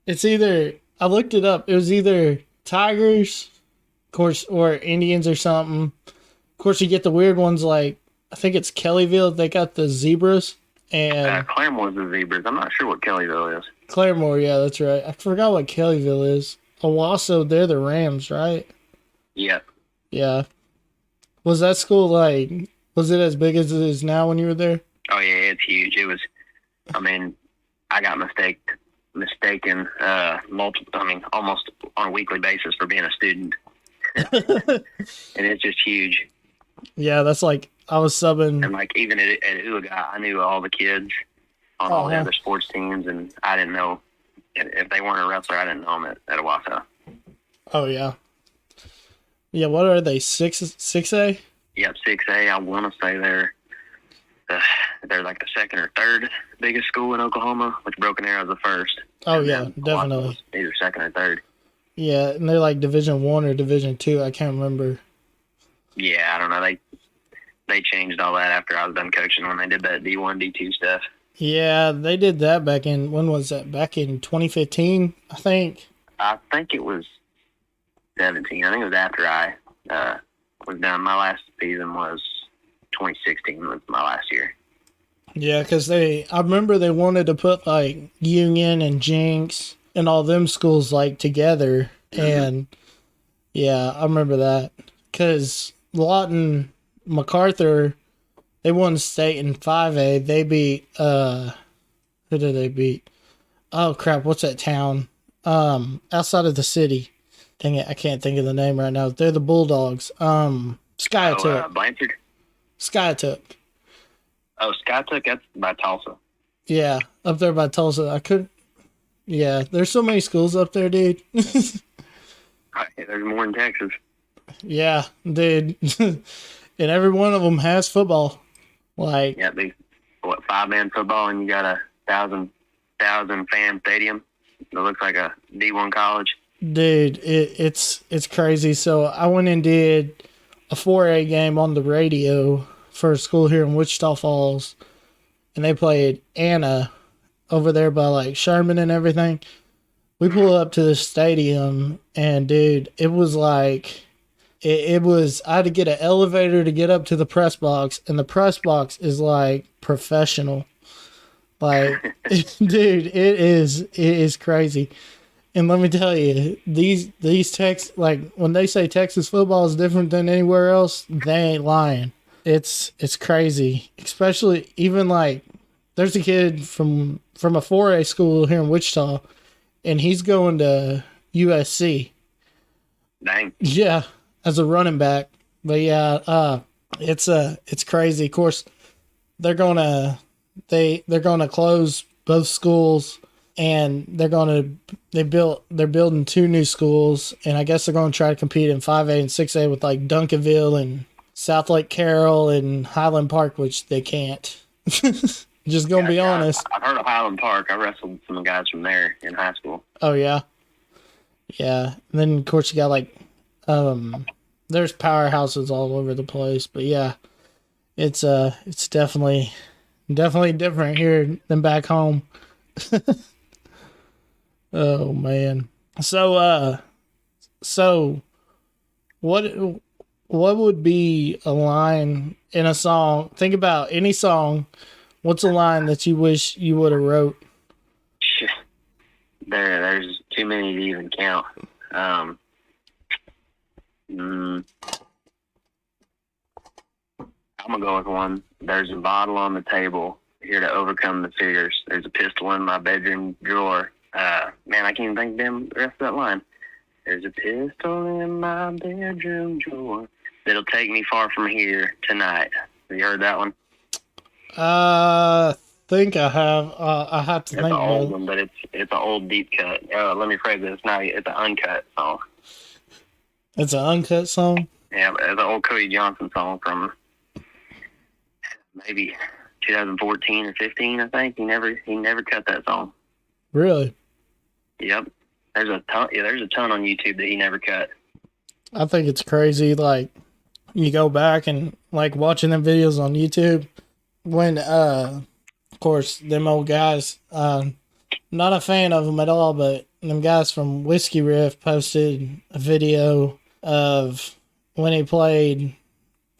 [SPEAKER 1] It's either, I looked it up, it was either Tigers, of course, or Indians or something. Of course you get the weird ones like, I think it's Kellyville, they got the zebras. And
[SPEAKER 4] Claremore's the zebras. I'm not sure what Kellyville is.
[SPEAKER 1] Claremore, yeah, that's right. I forgot what Kellyville is. Owasso, they're the Rams, right?
[SPEAKER 4] Yep.
[SPEAKER 1] Yeah. Was that school was it as big as it is now when you were there?
[SPEAKER 4] Oh yeah, it's huge. It was. I mean, I got mistaken almost on a weekly basis for being a student, and it's just huge.
[SPEAKER 1] Yeah, that's like I was subbing,
[SPEAKER 4] and like even at Uaga, I knew all the kids on all the other sports teams, and I didn't know if they weren't a wrestler. I didn't know them at Owasso.
[SPEAKER 1] Oh yeah. Yeah, what are they? 6A?
[SPEAKER 4] Yep, 6A. I want to say they're like the 2nd or 3rd biggest school in Oklahoma, which Broken Arrow is the 1st.
[SPEAKER 1] Oh yeah, definitely.
[SPEAKER 4] Either 2nd or 3rd.
[SPEAKER 1] Yeah, and they're like Division 1 or Division 2. I can't remember.
[SPEAKER 4] Yeah, I don't know. They changed all that after I was done coaching when they did that D1, D2 stuff.
[SPEAKER 1] Yeah, they did that when was that? Back in 2015, I think.
[SPEAKER 4] I think it was 17. I think it was after I was done. My last season was 2016 was my last year.
[SPEAKER 1] Yeah, because I remember they wanted to put like Union and Jinx and all them schools like together. Mm-hmm. And yeah, I remember that. Because Lawton, MacArthur, they won state in 5A. They beat, who did they beat? Oh crap, what's that town? Outside of the city. Dang it, I can't think of the name right now. They're the Bulldogs. Skiatook.
[SPEAKER 4] Blanchard?
[SPEAKER 1] Skiatook.
[SPEAKER 4] Oh, Skiatook, that's by Tulsa.
[SPEAKER 1] Yeah, up there by Tulsa. Yeah, there's so many schools up there, dude.
[SPEAKER 4] There's more in Texas.
[SPEAKER 1] Yeah, dude. And every one of them has football. Like,
[SPEAKER 4] yeah, 5-man football, and you got a 1,000 fan stadium that looks like a D1 college.
[SPEAKER 1] Dude, it's crazy. So I went and did a 4A game on the radio for a school here in Wichita Falls, and they played Anna over there by like Sherman and everything. We pull up to the stadium, and dude, it was like it was. I had to get an elevator to get up to the press box, and the press box is like professional. Like, dude, it is crazy. And let me tell you, these like when they say Texas football is different than anywhere else, they ain't lying. It's crazy. Especially even like there's a kid from a 4A school here in Wichita, and he's going to USC.
[SPEAKER 4] Dang.
[SPEAKER 1] Yeah, as a running back. But yeah, it's crazy. Of course, they're gonna close both schools. And they're building 2 new schools, and I guess they're going to try to compete in 5A and 6A with like Duncanville and South Lake Carroll and Highland Park, which they can't. Just gonna be honest.
[SPEAKER 4] I've heard of Highland Park. I wrestled some guys from there in high school.
[SPEAKER 1] Oh yeah, yeah. And then of course you got like, there's powerhouses all over the place, but yeah, it's definitely different here than back home. Oh man. So what would be a line in a song? Think about any song. What's a line that you wish you would have wrote?
[SPEAKER 4] There's too many to even count. I'm gonna go with one. There's a bottle on the table here to overcome the fears. There's a pistol in my bedroom drawer. Man, I can't even think of the rest of that line. There's a pistol in my bedroom drawer that'll take me far from here tonight. Have you heard that one?
[SPEAKER 1] Think I have. I have to think.
[SPEAKER 4] It's an old one, but it's an old deep cut. Let me phrase this. Now it's an uncut song.
[SPEAKER 1] It's an uncut song?
[SPEAKER 4] Yeah, it's an old Cody Johnson song from maybe 2014 or 15, I think. He never cut that song.
[SPEAKER 1] Really?
[SPEAKER 4] Yep. There's a ton. Yeah, there's a ton on YouTube that he never cut.
[SPEAKER 1] I think it's crazy. Like you go back and like watching them videos on YouTube when, of course, them old guys. Not a fan of them at all, but them guys from Whiskey Riff posted a video of when he played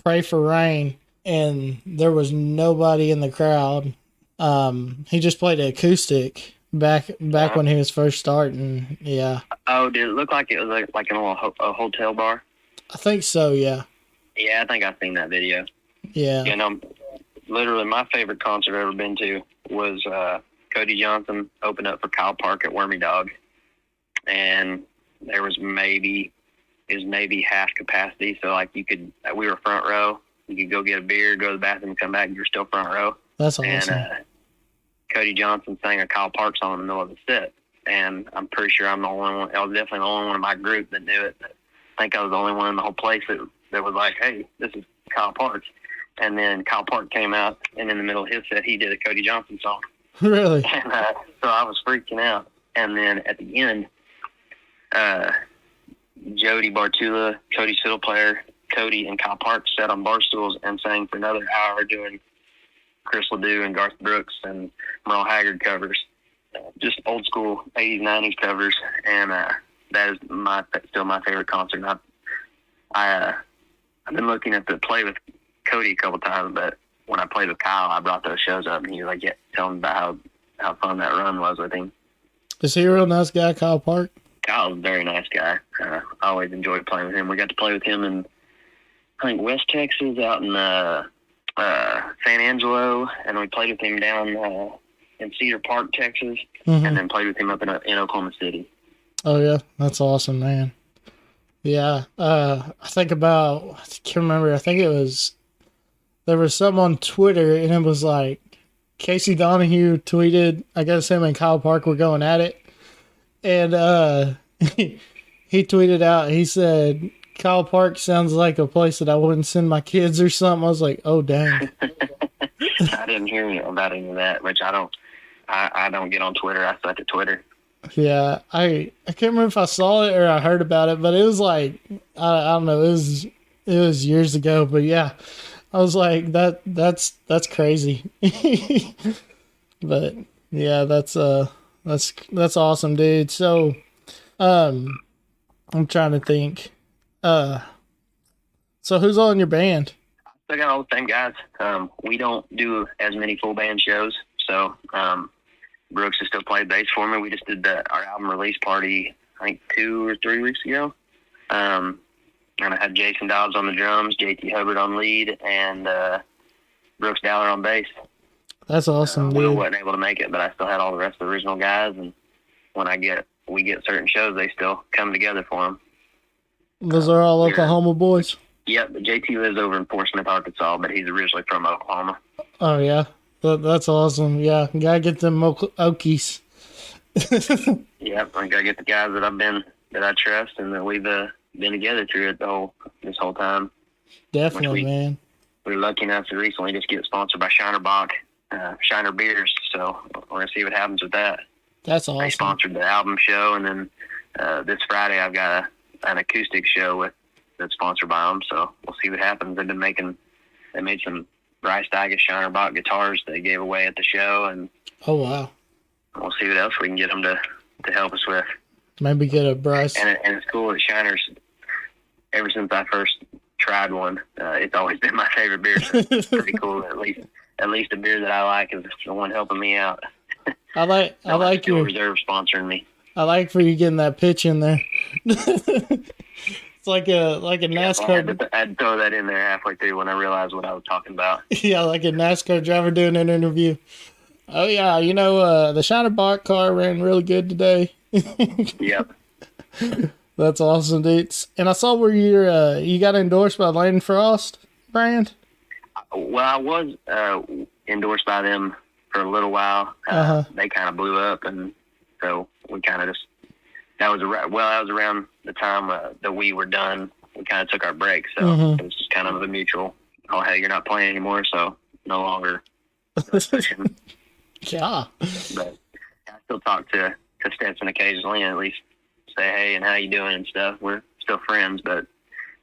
[SPEAKER 1] "Pray for Rain," and there was nobody in the crowd. He just played acoustic. Back when he was first starting, yeah.
[SPEAKER 4] Oh, did it look like it was like in a hotel bar?
[SPEAKER 1] I think so, yeah.
[SPEAKER 4] Yeah, I think I've seen that video.
[SPEAKER 1] Yeah.
[SPEAKER 4] You know, literally my favorite concert I've ever been to was Cody Johnson opened up for Kyle Park at Wormy Dog. And there was maybe half capacity, so like we were front row. You could go get a beer, go to the bathroom, come back, and you're still front row.
[SPEAKER 1] That's awesome.
[SPEAKER 4] And Cody Johnson sang a Kyle Park song in the middle of the set, and I'm pretty sure I'm the only one. I was definitely the only one in my group that knew it. I think I was the only one in the whole place that was like, "Hey, this is Kyle Park." And then Kyle Park came out, and in the middle of his set, he did a Cody Johnson song.
[SPEAKER 1] Really?
[SPEAKER 4] And so I was freaking out. And then at the end, Jody Bartula, Cody's fiddle player, Cody and Kyle Park sat on bar stools and sang for another hour doing Chris Ledoux and Garth Brooks and Merle Haggard covers, just old school 80s, 90s covers, and that is still my favorite concert. I've been looking at the play with Cody a couple times, but when I played with Kyle, I brought those shows up, and he was like, tell him about how fun that run was with him.
[SPEAKER 1] Is he a real nice guy, Kyle Park?
[SPEAKER 4] Kyle's a very nice guy. I always enjoyed playing with him. We got to play with him in, I think, West Texas, out in San Angelo, and we played with him down in Cedar Park, Texas, and then played with him up in Oklahoma City.
[SPEAKER 1] Oh yeah, that's awesome, man. Yeah, I can't remember. I think there was some on Twitter, and it was like Casey Donahue tweeted, I guess him and Kyle Park were going at it, and he tweeted out, he said, "Kyle Park sounds like a place that I wouldn't send my kids," or something. I was like, oh dang.
[SPEAKER 4] I didn't hear about any of that, which I don't get on Twitter. I suck at Twitter.
[SPEAKER 1] Yeah, I can't remember if I saw it or I heard about it, but it was like I don't know, it was years ago, but yeah, I was like that's crazy. But yeah, that's awesome, dude. So um I'm trying to think. Uh so who's all in your band?
[SPEAKER 4] Still got all the same guys. We don't do as many full band shows, so Brooks has still played bass for me. We just did our album release party, I think 2 or 3 weeks ago. And I had Jason Dobbs on the drums, JT Hubbard on lead, and Brooks Dowler on bass.
[SPEAKER 1] That's awesome,
[SPEAKER 4] Will
[SPEAKER 1] dude.
[SPEAKER 4] wasn't able to make it, but I still had all the rest of the original guys. And when we get certain shows, they still come together for them.
[SPEAKER 1] Those are all Oklahoma boys.
[SPEAKER 4] Yep, JT lives over in Portsmouth, Arkansas, but he's originally from Oklahoma.
[SPEAKER 1] Oh yeah, that's awesome. Yeah, gotta get them Okies.
[SPEAKER 4] Yep, I gotta get the guys that I trust and that we've been together through it this whole time.
[SPEAKER 1] Definitely, man.
[SPEAKER 4] We were lucky enough to recently just get sponsored by Shiner Bach, Shiner Beers, so we're gonna see what happens with that.
[SPEAKER 1] That's awesome.
[SPEAKER 4] They sponsored the album show, and then this Friday I've got an acoustic show that's sponsored by them, so we'll see what happens. They made some Bryce Dicus Shiner Bach guitars they gave away at the show, and
[SPEAKER 1] Oh wow.
[SPEAKER 4] we'll see what else we can get them to help us with.
[SPEAKER 1] Maybe get a Bryce.
[SPEAKER 4] And it's cool that Shiner's, ever since I first tried one, it's always been my favorite beer. So it's pretty cool. At least a beer that I like is the one helping me out.
[SPEAKER 1] I like your
[SPEAKER 4] Reserve sponsoring me.
[SPEAKER 1] I like for you getting that pitch in there. It's like a NASCAR.
[SPEAKER 4] I had to throw that in there halfway through when I realized what I was talking about.
[SPEAKER 1] Yeah, like a NASCAR driver doing an interview. Oh yeah, the Shiner Bach car ran really good today.
[SPEAKER 4] Yep.
[SPEAKER 1] That's awesome, dudes. And I saw where you got endorsed by Lann Frost brand.
[SPEAKER 4] Well, I was endorsed by them for a little while. They kind of blew up, and so we kind of that was around the time that we were done. We kind of took our break, so it was just kind of a mutual. Oh, hey, you're not playing anymore, so no longer.
[SPEAKER 1] Yeah.
[SPEAKER 4] But I still talk to Stetson occasionally, and at least say hey and how you doing and stuff. We're still friends, but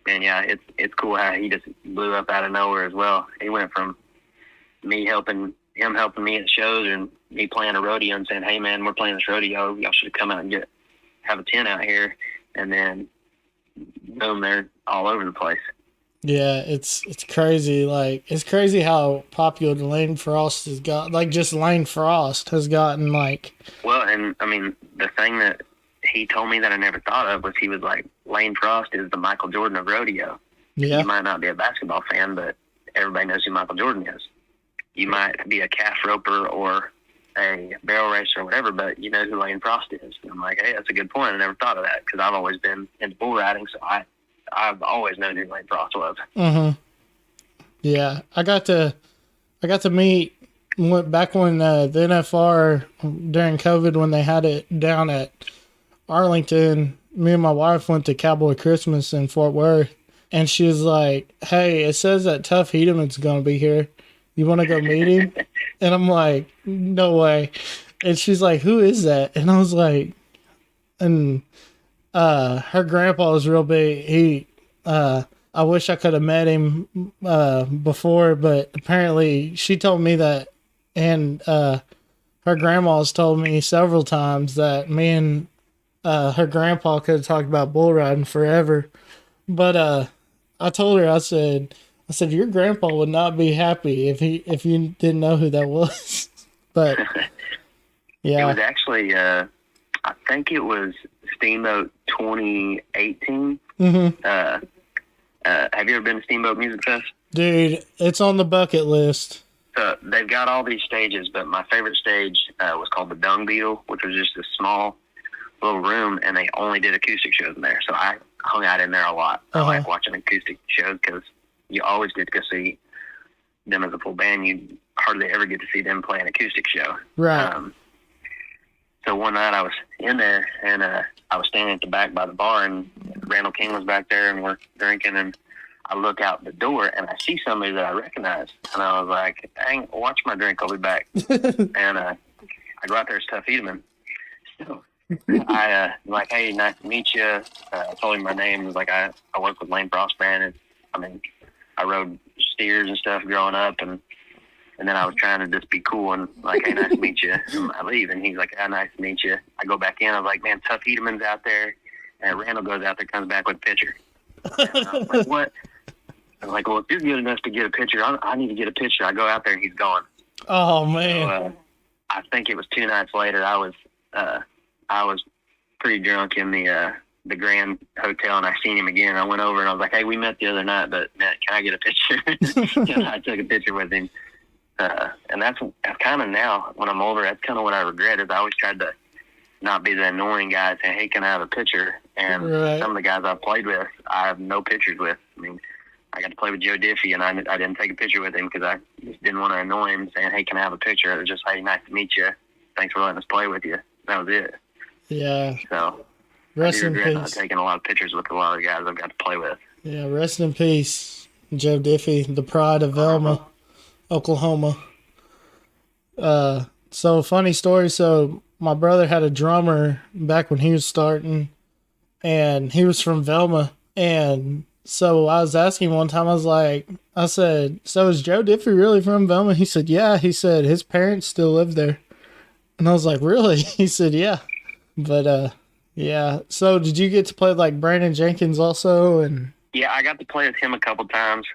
[SPEAKER 4] man, yeah, it's cool how he just blew up out of nowhere as well. He went from me helping me at shows and me playing a rodeo and saying, hey man, we're playing this rodeo, y'all should come out and have a tent out here, and then boom, they're all over the place.
[SPEAKER 1] Yeah, it's crazy. Like, it's crazy how popular Lann Frost has got. Like, just Lann Frost has gotten, like.
[SPEAKER 4] Well, and I mean, the thing that he told me that I never thought of was he was like, Lann Frost is the Michael Jordan of rodeo.
[SPEAKER 1] Yeah.
[SPEAKER 4] You might not be a basketball fan, but everybody knows who Michael Jordan is. You might be a calf roper or a barrel racer or whatever, but you know who Lann Frost is. And I'm like, hey, that's a good point. I never thought of that because I've always been into bull riding, so I've always known who Lann Frost was.
[SPEAKER 1] Yeah, I got to meet back when the NFR during COVID when they had it down at Arlington. Me and my wife went to Cowboy Christmas in Fort Worth, and she was like, "Hey, it says that Tuff Hedeman's gonna be here. You want to go meet him?" And I'm like, "No way." And she's like, "Who is that?" And I was like, and her grandpa was real big. I wish I could have met him before, but apparently she told me that, and her grandma's told me several times that me and her grandpa could have talked about bull riding forever. But I told her, I said your grandpa would not be happy if you didn't know who that was. But yeah,
[SPEAKER 4] it was actually I think it was Steamboat 2018. Have you ever been to Steamboat Music Fest?
[SPEAKER 1] Dude, it's on the bucket list.
[SPEAKER 4] They've got all these stages, but my favorite stage was called the Dung Beetle, which was just a small little room, and they only did acoustic shows in there. So I hung out in there a lot. I like watching acoustic shows because you always get to go see them as a full band. You hardly ever get to see them play an acoustic show.
[SPEAKER 1] Right.
[SPEAKER 4] So one night I was in there, and I was standing at the back by the bar, and Randall King was back there, and we're drinking, and I look out the door, and I see somebody that I recognize, and I was like, dang, watch my drink, I'll be back. And I go out there, it's Tuff Hedeman. So I like, hey, nice to meet you. I told him my name. It was like, I work with Lane Frostbrand. I rode steers and stuff growing up, and then I was trying to just be cool and like, hey, nice to meet you. And I leave, and he's like, nice to meet you. I go back in. I was like, man, Tough Hedeman's out there. And Randall goes out there, comes back with a picture. And I was like, what? I'm like, well, if you're good enough to get a picture, I need to get a picture. I go out there, and he's gone.
[SPEAKER 1] Oh, man.
[SPEAKER 4] So, I think it was 2 nights later. I was pretty drunk in the Grand Hotel, and I seen him again. I went over, and I was like, hey, we met the other night, but Matt, can I get a picture? And I took a picture with him. And that's kind of now, when I'm older, that's kind of what I regret is I always tried to not be the annoying guy saying, hey, can I have a picture? And some of the guys I've played with, I have no pictures with. I mean, I got to play with Joe Diffie, and I didn't take a picture with him because I just didn't want to annoy him saying, hey, can I have a picture? It was just, hey, nice to meet you. Thanks for letting us play with you. That was it.
[SPEAKER 1] Yeah.
[SPEAKER 4] So,
[SPEAKER 1] rest
[SPEAKER 4] I
[SPEAKER 1] in
[SPEAKER 4] regret not
[SPEAKER 1] peace.
[SPEAKER 4] taking a lot of pictures with a lot of the guys I've got to play with.
[SPEAKER 1] Yeah, rest in peace, Joe Diffie, the pride of Velma, Oklahoma. So funny story. So my brother had a drummer back when he was starting, and he was from Velma. And so I was asking one time, I said, so is Joe Diffie really from Velma? He said, yeah. He said his parents still live there. And I was like, really? He said, yeah. But, yeah. So did you get to play like Brandon Jenkins also? And
[SPEAKER 4] Yeah, I got to play with him a couple times.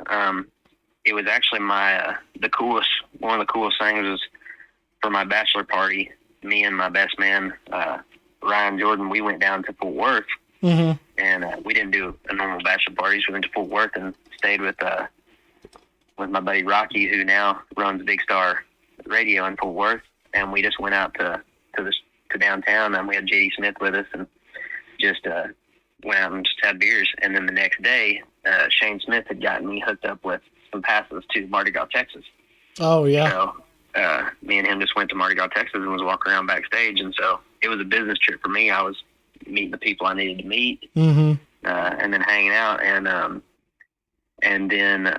[SPEAKER 4] It was actually one of the coolest things was for my bachelor party. Me and my best man, Ryan Jordan, we went down to Fort Worth, and we didn't do a normal bachelor party. So we went to Fort Worth and stayed with my buddy Rocky, who now runs Big Star Radio in Fort Worth. And we just went out to downtown, and we had J.D. Smith with us, and just went out and just had beers. And then the next day, Shane Smith had gotten me hooked up with some passes to Mardi Gras, Texas.
[SPEAKER 1] oh, yeah.
[SPEAKER 4] So me and him just went to Mardi Gras, Texas, and was walking around backstage. And so it was a business trip for me. I was meeting the people I needed to meet, and then hanging out. And then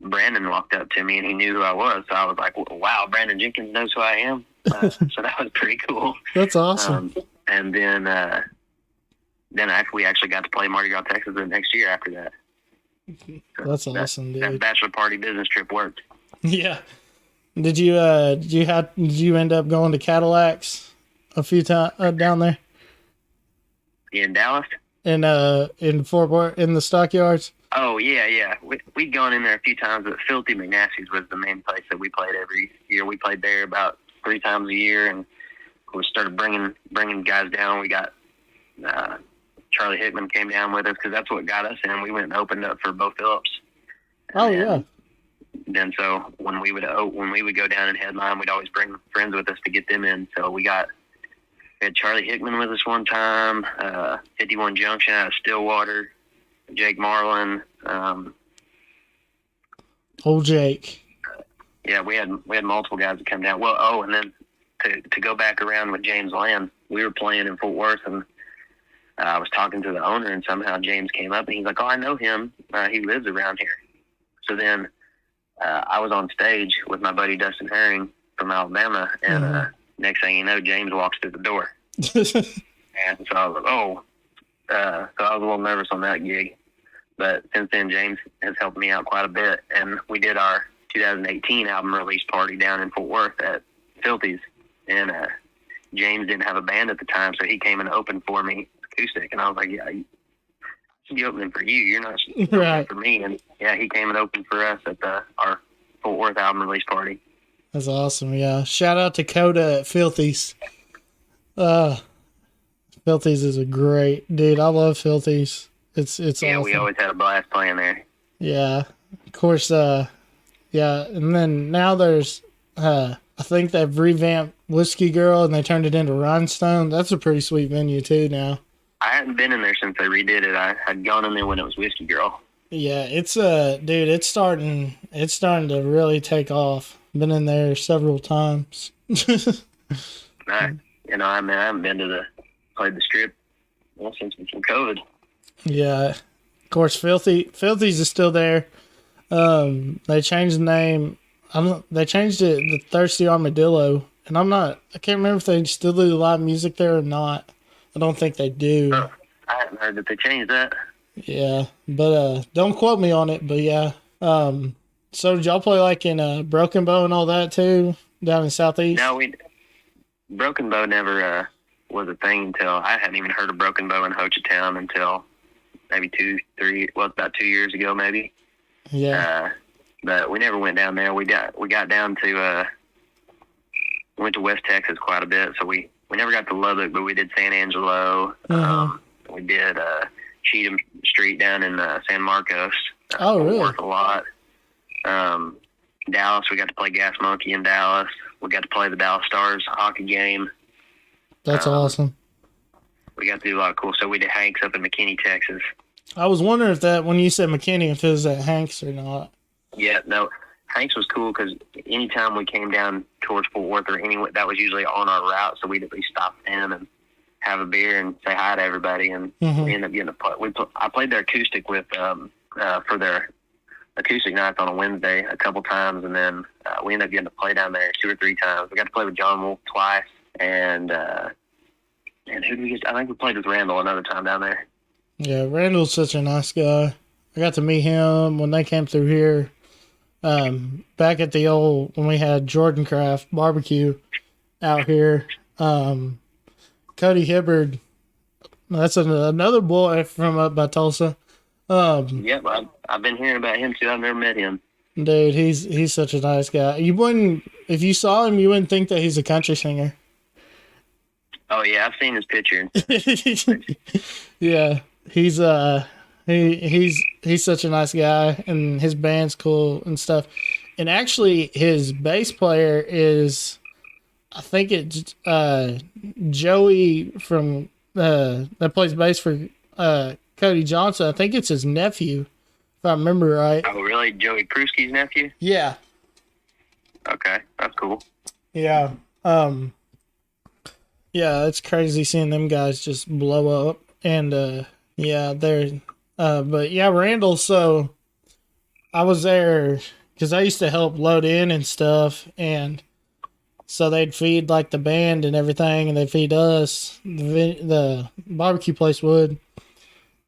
[SPEAKER 4] Brandon walked up to me, and he knew who I was. So I was like, wow, Brandon Jenkins knows who I am. So that was pretty cool.
[SPEAKER 1] That's awesome.
[SPEAKER 4] And then we actually got to play Mardi Gras, Texas the next year after that. So
[SPEAKER 1] That's awesome, dude.
[SPEAKER 4] That bachelor party business trip worked.
[SPEAKER 1] Yeah. Did you end up going to Cadillacs a few times down there
[SPEAKER 4] In Dallas?
[SPEAKER 1] in Fort Worth in the stockyards?
[SPEAKER 4] Oh, yeah. We'd gone in there a few times, but Filthy McNasty's was the main place that we played every year. We played there about 3 times a year, and we started bringing guys down. We got Charlie Hickman came down with us because that's what got us in. We went and opened up for Bo Phillips.
[SPEAKER 1] Oh, yeah.
[SPEAKER 4] Then so when we would go down and headline, we'd always bring friends with us to get them in. So we had Charlie Hickman with us one time, 51 Junction out of Stillwater, Jake Marlin.
[SPEAKER 1] Old Jake.
[SPEAKER 4] Yeah, we had multiple guys that come down. Well, and then to go back around with James Lann, we were playing in Fort Worth, and I was talking to the owner, and somehow James came up, and he's like, oh, I know him. He lives around here. So then I was on stage with my buddy Dustin Herring from Alabama, and next thing you know, James walks through the door. And so I was like, so I was a little nervous on that gig. But since then, James has helped me out quite a bit, and we did our 2018 album release party down in Fort Worth at Filthy's, and James didn't have a band at the time, so he came and opened for me acoustic, and I was like, yeah, I should be opening for you. You're not opening for me. And yeah, he came and opened for us at our Fort Worth album release party.
[SPEAKER 1] That's awesome. Yeah. Shout out to Coda at Filthy's. Filthy's is a great dude. I love Filthy's. It's
[SPEAKER 4] yeah,
[SPEAKER 1] awesome.
[SPEAKER 4] We always had a blast playing there.
[SPEAKER 1] Yeah. Of course, yeah. And then now there's I think they've revamped Whiskey Girl and they turned it into Rhinestone. That's a pretty sweet venue too now.
[SPEAKER 4] I hadn't been in there since they redid it. I had gone in there when it was Whiskey Girl.
[SPEAKER 1] Yeah, it's dude, it's starting to really take off. Been in there several times.
[SPEAKER 4] I haven't been played the Strip since before COVID.
[SPEAKER 1] Yeah. Of course, Filthy's is still there. They changed the name. They changed it the Thirsty Armadillo, and I can't remember if they still do live music there or not. I don't think they do.
[SPEAKER 4] Oh, I haven't heard that they changed that.
[SPEAKER 1] Yeah, but don't quote me on it. But yeah, so did y'all play like in Broken Bow and all that too down in Southeast?
[SPEAKER 4] No, Broken Bow never was a thing until I hadn't even heard of Broken Bow in Ho Chi Town until maybe about 2 years ago maybe.
[SPEAKER 1] Yeah.
[SPEAKER 4] But we never went down there. We got down to went to West Texas quite a bit, so we never got to Lubbock, but we did San Angelo. We did Cheatham Street down in San Marcos.
[SPEAKER 1] Oh, really?
[SPEAKER 4] Worked a lot. Dallas, we got to play Gas Monkey in Dallas. We got to play the Dallas Stars hockey game.
[SPEAKER 1] That's awesome.
[SPEAKER 4] We got to do a lot of cool stuff. We did Hanks up in McKinney, Texas.
[SPEAKER 1] I was wondering if that, when you said McKinney, if it was at Hanks or not.
[SPEAKER 4] Yeah, no, Hanks was cool because anytime we came down towards Fort Worth or anywhere, that was usually on our route, so we'd at least stop in and have a beer and say hi to everybody, and we ended up getting I played their acoustic with for their acoustic nights on a Wednesday a couple times, and then we ended up getting to play down there 2 or 3 times. We got to play with John Wolfe twice, and who did we get? I think we played with Randall another time down there.
[SPEAKER 1] Yeah, Randall's such a nice guy. I got to meet him when they came through here. Back at the old, when we had Jordan Craft barbecue out here. Cody Hibbard, that's another boy from up by Tulsa.
[SPEAKER 4] Yep, I've been hearing about him too. I've never met him.
[SPEAKER 1] Dude, he's such a nice guy. If you saw him, you wouldn't think that he's a country singer.
[SPEAKER 4] Oh yeah, I've seen his picture.
[SPEAKER 1] Yeah, he's such a nice guy, and his band's cool and stuff. And actually, his bass player is, I think it's Joey from that plays bass for Cody Johnson. I think it's his nephew, if I remember right.
[SPEAKER 4] Oh really, Joey Krusky's nephew?
[SPEAKER 1] Yeah.
[SPEAKER 4] Okay, that's cool.
[SPEAKER 1] Yeah. Yeah, it's crazy seeing them guys just blow up, and yeah, they're. But yeah, Randall, so I was there because I used to help load in and stuff, and so they'd feed like the band and everything, and they'd feed us, the barbecue place would,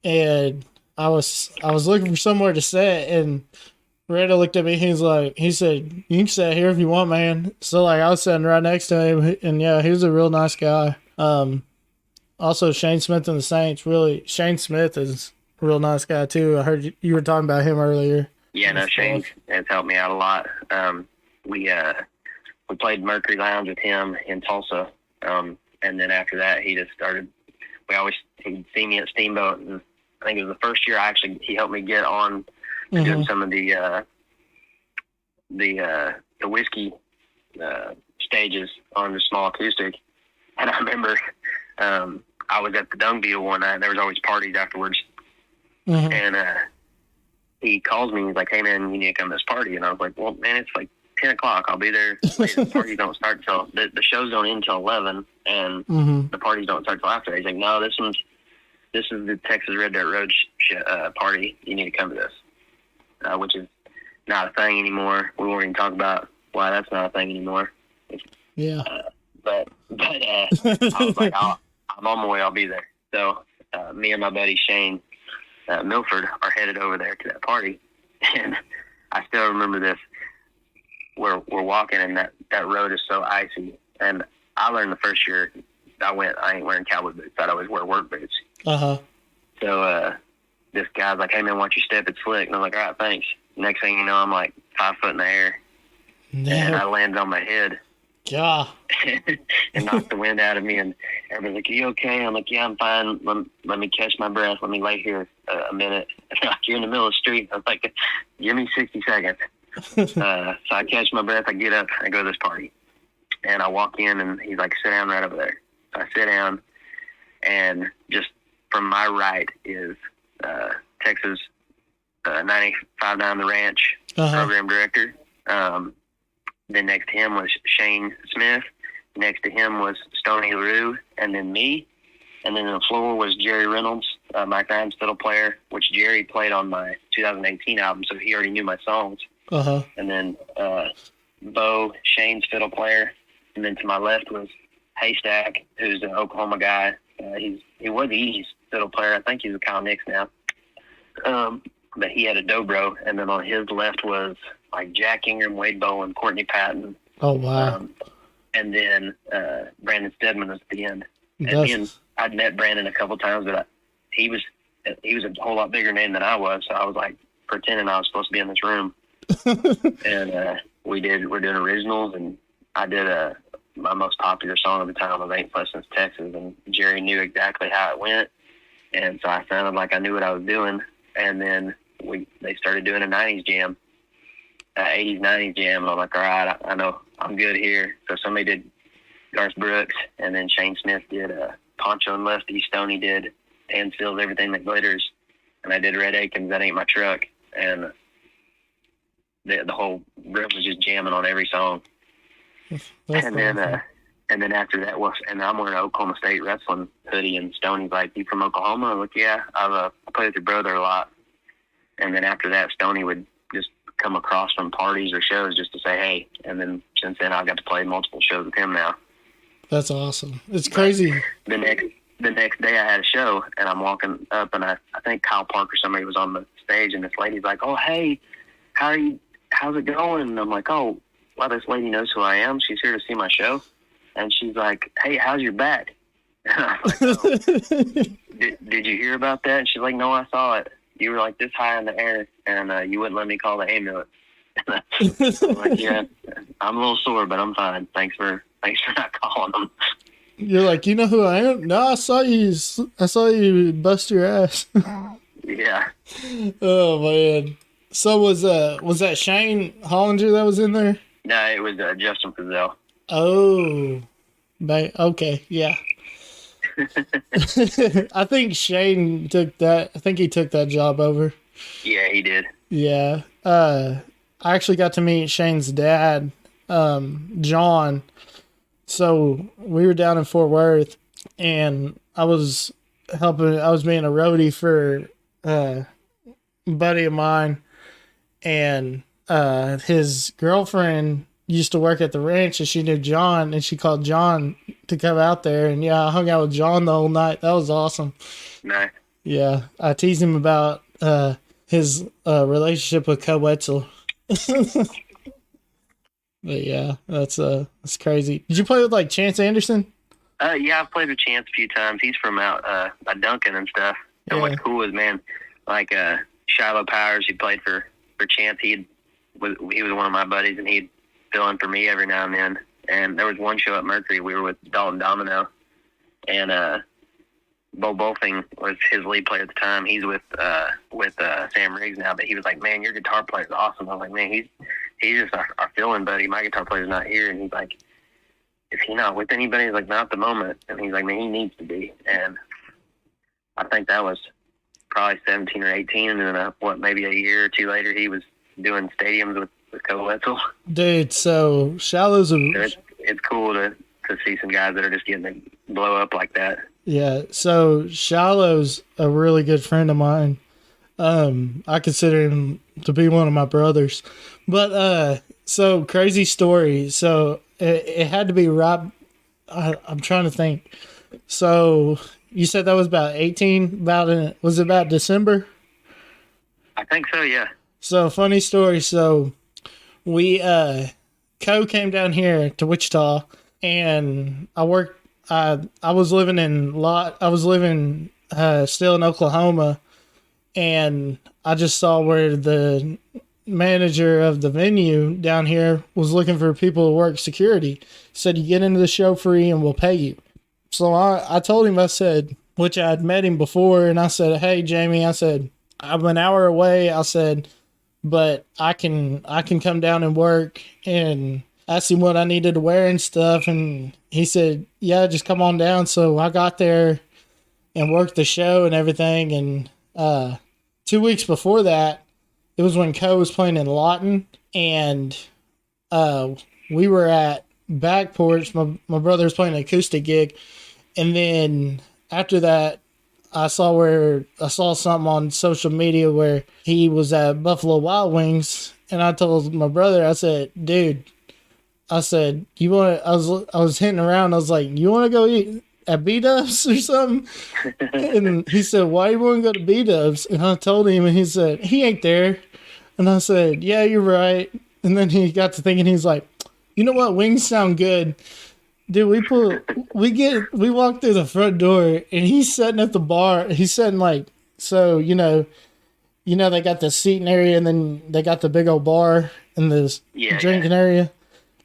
[SPEAKER 1] and I was looking for somewhere to sit, and Randall looked at me, he said, you can sit here if you want, man. So like I was sitting right next to him, and yeah, he was a real nice guy. Also Shane Smith and the Saints, Shane Smith is real nice guy too. I heard you were talking about him earlier.
[SPEAKER 4] Yeah, no, Shane has helped me out a lot. We played Mercury Lounge with him in Tulsa, and then after that he just started. He'd see me at Steamboat, and I think it was the first year he helped me get on doing some of the whiskey stages on the small acoustic. And I remember I was at the Dung Deal one night, and there was always parties afterwards. And he calls me. He's like, "Hey man, you need to come to this party." And I was like, "Well, man, it's like 10 o'clock. I'll be there. The parties don't start till the shows don't end till 11, and the parties don't start till after." He's like, "No, this is the Texas Red Dirt Road party. You need to come to this," which is not a thing anymore. We won't even talk about why that's not a thing anymore.
[SPEAKER 1] Yeah.
[SPEAKER 4] But I was like, I'm on my way. I'll be there. So me and my buddy Shane Milford are headed over there to that party, and I still remember this. We're walking, and that road is so icy. And I learned the first year I ain't wearing cowboy boots. I'd always wear work boots. So this guy's like, "Hey man, watch your step, it's slick." And I'm like, "All right, thanks." Next thing you know, I'm like 5 foot in the air, and I landed on my head.
[SPEAKER 1] Yeah.
[SPEAKER 4] And knocked the wind out of me, and everybody's like, "Are you okay?" I'm like, "Yeah, I'm fine. Let me catch my breath. Let me lay here a minute." Like, you're in the middle of the street. I was like, "Give me 60 seconds." So I catch my breath. I get up. I go to this party, and I walk in, and he's like, "Sit down right over there." So I sit down, and just from my right is Texas 95.9 The Ranch program director. Then next to him was Shane Smith. Next to him was Stoney LaRue, and then me. And then on the floor was Jerry Reynolds, Mike Ryan's fiddle player, which Jerry played on my 2018 album, so he already knew my songs. And then Bo, Shane's fiddle player, and then to my left was Haystack, who's an Oklahoma guy. He was the East fiddle player. I think he's with Kyle Nix now. But he had a dobro, and then on his left was like Jack Ingram, Wade Bowen, Courtney Patton.
[SPEAKER 1] Oh, wow.
[SPEAKER 4] And then Brandon Stedman was at the end. And I'd met Brandon a couple times, but he was a whole lot bigger name than I was, so I was like pretending I was supposed to be in this room. And we're doing originals, and I did my most popular song at the time was Ain't Fussing Texas, and Jerry knew exactly how it went, and so I sounded like I knew what I was doing. And then they started doing a 90s jam, 80s, 90s jam, and I'm like, all right, I know I'm good here. So somebody did Garth Brooks, and then Shane Smith did Poncho and Lefty, Stoney did Dan Seals, Everything That Glitters, and I did Red Akins, That Ain't My Truck, and the whole room was just jamming on every song. And then after that and I'm wearing an Oklahoma State wrestling hoodie, and Stoney's like, "You from Oklahoma?" I'm like, "Yeah, I play with your brother a lot." And then after that, Stoney would just come across from parties or shows just to say hey. And then since then, I got to play multiple shows with him now.
[SPEAKER 1] That's awesome. It's crazy.
[SPEAKER 4] The next day I had a show, and I'm walking up, and I think Kyle Parker, somebody was on the stage, and this lady's like, "Oh, hey, how's it going?" And I'm like, "Oh, wow, this lady knows who I am. She's here to see my show." And she's like, "Hey, how's your back?" And I was like, "Oh, did you hear about that?" And she's like, "No, I saw it. You were like this high in the air, and you wouldn't let me call the ambulance." I'm like, "Yeah, I'm a little sore, but I'm fine. Thanks for not calling them."
[SPEAKER 1] You're like, "You know who I am?" "No, I saw you bust your ass."
[SPEAKER 4] Yeah.
[SPEAKER 1] Oh man. So was that Shane Hollinger that was in there?
[SPEAKER 4] No, it was Justin Frizzell.
[SPEAKER 1] Oh, okay, yeah. I think Shane took that. I think he took that job over.
[SPEAKER 4] Yeah, he did.
[SPEAKER 1] Yeah. I actually got to meet Shane's dad, John. So we were down in Fort Worth, and I was being a roadie for a buddy of mine, and his girlfriend used to work at the ranch, and she knew John, and she called John to come out there. And yeah, I hung out with John the whole night. That was awesome.
[SPEAKER 4] Nice.
[SPEAKER 1] Yeah, I teased him about his relationship with Co Wetzel. But yeah, that's crazy. Did you play with like Chance Anderson?
[SPEAKER 4] Yeah, I've played with Chance a few times. He's from out by Duncan and stuff. And
[SPEAKER 1] Yeah.
[SPEAKER 4] what's cool is, man, like Shiloh Powers, he played for Chance. He was one of my buddies, and he'd fill in for me every now and then. And there was one show at Mercury. We were with Dalton Domino, and Bo Bolfing was his lead player at the time. He's with Sam Riggs now, but he was like, "Man, your guitar player's awesome." I was like, "Man, he's just our fill-in buddy. My guitar player's not here." And he's like, "Is he not with anybody?" He's like, "Not at the moment." And he's like, "Man, he needs to be." And I think that was probably 17 or 18, and then maybe a year or two later, he was doing stadiums with Co Wetzel.
[SPEAKER 1] Dude, so Shallow's
[SPEAKER 4] It's cool to see some guys that are just getting to blow up like that.
[SPEAKER 1] Yeah, so Shallow's a really good friend of mine. I consider him to be one of my brothers. But so crazy story. So it had to be right. I'm trying to think. So you said that was about 18. Was it about December?
[SPEAKER 4] I think so. Yeah.
[SPEAKER 1] So funny story. So we Co came down here to Wichita, and I worked. I was living still in Oklahoma, and I just saw where the manager of the venue down here was looking for people to work security. Said, "You get into the show free and we'll pay you." So I told him, I said, which I had met him before, and I said, "Hey Jamie," I said, "I'm an hour away," I said, "but I can come down and work." And asked him what I needed to wear and stuff, and he said, "Yeah, just come on down." So I got there and worked the show and everything. And 2 weeks before that, it was when Co was playing in Lawton, and we were at Back Porch. My brother was playing an acoustic gig, and then after that, I saw something on social media where he was at Buffalo Wild Wings, and I told my brother, I said, "Dude, I said, "You want?" I was hitting around. I was like, "You want to go eat at B-Dubs or something?" And he said, "Why you want to go to B-Dubs?" And I told him, and he said, "He ain't there." And I said, "Yeah, you're right." And then he got to thinking, he's like, "You know what? Wings sound good." Dude, we walked through the front door, and he's sitting at the bar. He's sitting like, so, they got the seating area, and then they got the big old bar and this drinking area.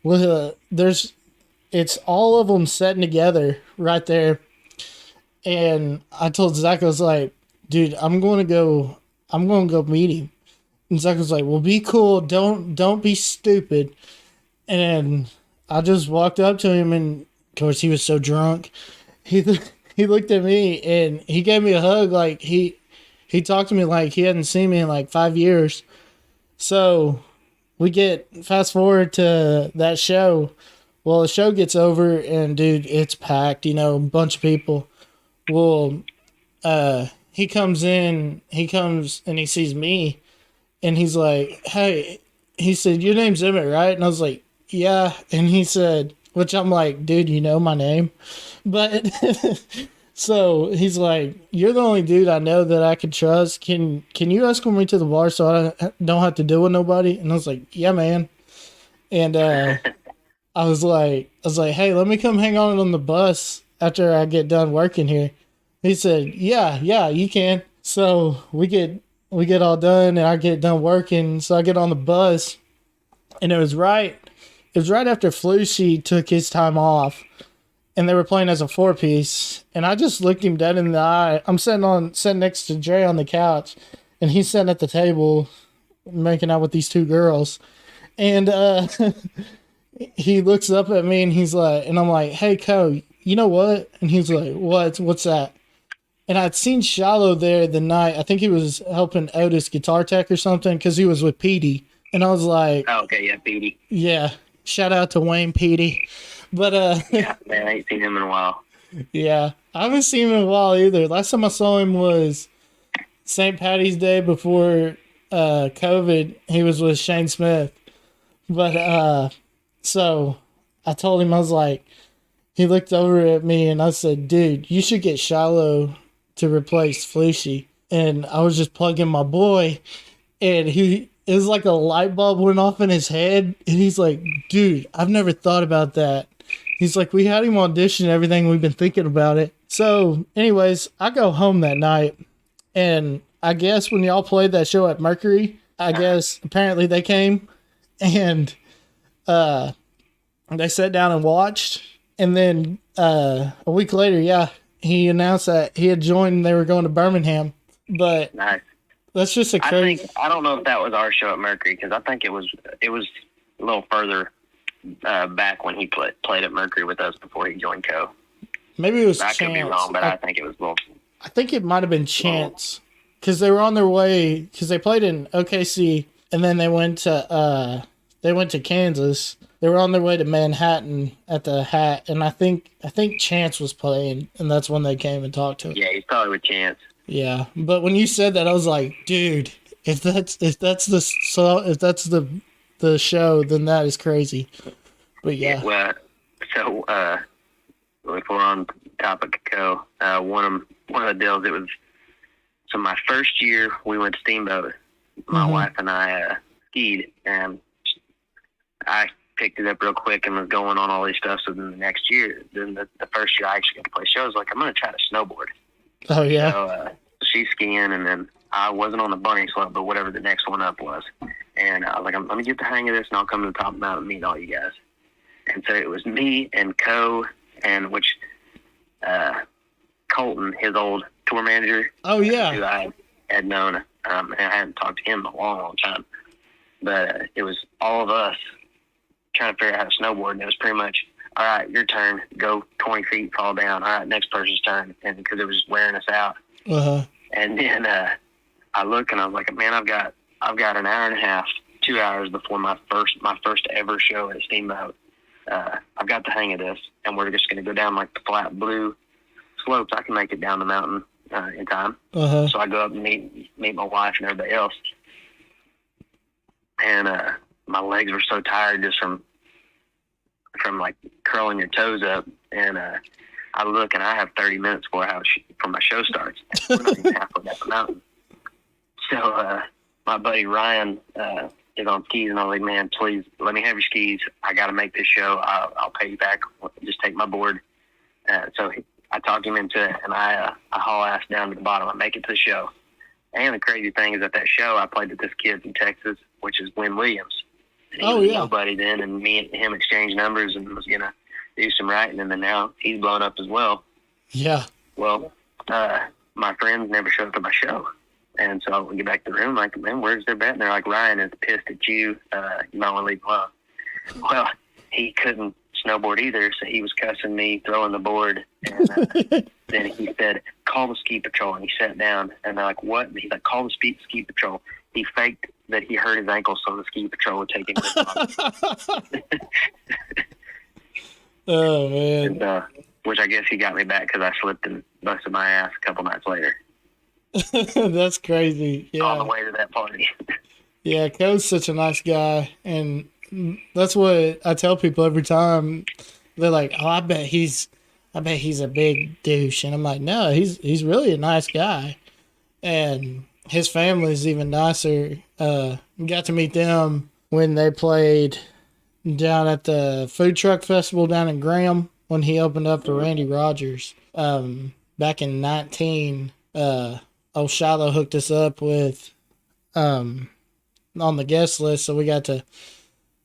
[SPEAKER 1] Well, it's all of them sitting together right there. And I told Zach, I was like, "Dude, I'm going to go meet him." And Zach was like, "Well, be cool. Don't be stupid." And I just walked up to him, and of course he was so drunk. He looked at me and he gave me a hug. Like he talked to me like he hadn't seen me in like 5 years. So we get fast forward to that show. Well, the show gets over and dude, it's packed. A bunch of people. Well, he comes and he sees me, and he's like, "Hey," he said, "Your name's Emmett, right?" And I was like, "Yeah." And he said, which I'm like, "Dude, you know my name." But so he's like, "You're the only dude I know that I can trust. Can you escort me to the bar so I don't have to deal with nobody?" And I was like, "Yeah, man." And I was like, "Hey, let me come hang on the bus after I get done working here." He said, yeah, you can. So we get all done, and I get done working. So I get on the bus, and it was right after Flushy took his time off, and they were playing as a 4-piece. And I just looked him dead in the eye. I'm sitting next to Jay on the couch, and he's sitting at the table making out with these 2 girls. And he looks up at me, and he's like, and I'm like, "Hey, Co, you know what?" And he's like, "What's that?" And I'd seen Shallow there the night. I think he was helping Otis guitar tech or something because he was with Petey. And I was like,
[SPEAKER 4] "Oh, okay, yeah, Petey."
[SPEAKER 1] Yeah, shout out to Wayne Petey. But
[SPEAKER 4] yeah, man, I ain't seen him in a while.
[SPEAKER 1] Yeah, I haven't seen him in a while either. Last time I saw him was St. Patty's Day before COVID. He was with Shane Smith. But so I told him, I was like, he looked over at me and I said, "Dude, you should get Shiloh to replace Flushy." And I was just plugging my boy, and it was like a light bulb went off in his head, and he's like, "Dude, I've never thought about that." He's like, "We had him audition and everything. We've been thinking about it." So anyways, I go home that night, and I guess when y'all played that show at Mercury, I guess apparently they came, and they sat down and watched. And then a week later, he announced that he had joined and they were going to Birmingham. But
[SPEAKER 4] nice.
[SPEAKER 1] That's just a crazy.
[SPEAKER 4] I don't know if that was our show at Mercury, because I think it was a little further back when he played at Mercury with us before he joined Co.
[SPEAKER 1] Maybe it was
[SPEAKER 4] I
[SPEAKER 1] Chance.
[SPEAKER 4] could be wrong, but I think it was both.
[SPEAKER 1] I think it might have been Chance, because they were on their way, because they played in OKC and then they went to Kansas. They were on their way to Manhattan at the Hat, and I think Chance was playing, and that's when they came and talked to him.
[SPEAKER 4] Yeah, he's probably with Chance.
[SPEAKER 1] Yeah, but when you said that, I was like, dude, if that's the show, then that is crazy. But yeah.
[SPEAKER 4] Well, so if we're on topic of Co, one of the deals, it was, so my first year we went to Steamboat. My wife and I skied, and I picked it up real quick and was going on all these stuff. So then the next year, then the first year I actually got to play shows, like, I'm going to try to snowboard.
[SPEAKER 1] Oh, yeah.
[SPEAKER 4] So she's skiing, and then I wasn't on the bunny slope, but whatever the next one up was. And I was like, I'm going to get the hang of this, and I'll come to the top of the mountain and meet all you guys. And so it was me and Co, and which Colton, his old tour manager.
[SPEAKER 1] Oh, yeah.
[SPEAKER 4] Who I had known, and I hadn't talked to him in a long, long time. But it was all of us trying to figure out how to snowboard, and it was pretty much, all right, your turn, go 20 feet, fall down. All right, next person's turn, and because it was just wearing us out. And then I look, and I was like, man, I've got an hour and a half, 2 hours before my first ever show at Steamboat. I've got the hang of this, and we're just going to go down like the flat blue slopes. I can make it down the mountain in time. So I go up and meet my wife and everybody else, and my legs were so tired just from I'm like curling your toes up, and I look and I have 30 minutes before my show starts. We're not even halfway down the mountain. So my buddy Ryan is on skis, and I'm like, man, please let me have your skis. I got to make this show. I'll pay you back. Just take my board. So I talked him into it, and I haul ass down to the bottom. I make it to the show. And the crazy thing is, at that show, I played with this kid from Texas, which is Win Williams. And he was nobody then, and me and him exchanged numbers and was going to do some writing, and then now he's blown up as well.
[SPEAKER 1] Yeah.
[SPEAKER 4] Well, my friends never showed up at my show. And so we get back to the room, like, man, where's their bet? And they're like, Ryan is pissed at you. You might want to leave him alone. Well, he couldn't snowboard either, so he was cussing me, throwing the board. And then he said, call the ski patrol. And he sat down, and they're like, what? And he's like, call the ski patrol. He faked that he hurt his ankle so the ski patrol would take him to the
[SPEAKER 1] Oh, man.
[SPEAKER 4] and, which I guess he got me back because I slipped and busted my ass a couple nights later.
[SPEAKER 1] That's crazy. Yeah.
[SPEAKER 4] On the way to that party.
[SPEAKER 1] Yeah, Co's such a nice guy, and that's what I tell people every time. They're like, "Oh, I bet he's a big douche," and I'm like, "No, he's really a nice guy, and his family's even nicer." Got to meet them when they played down at the food truck festival down in Graham when he opened up for Randy Rogers back in 19. Old Shiloh hooked us up with on the guest list, so we got to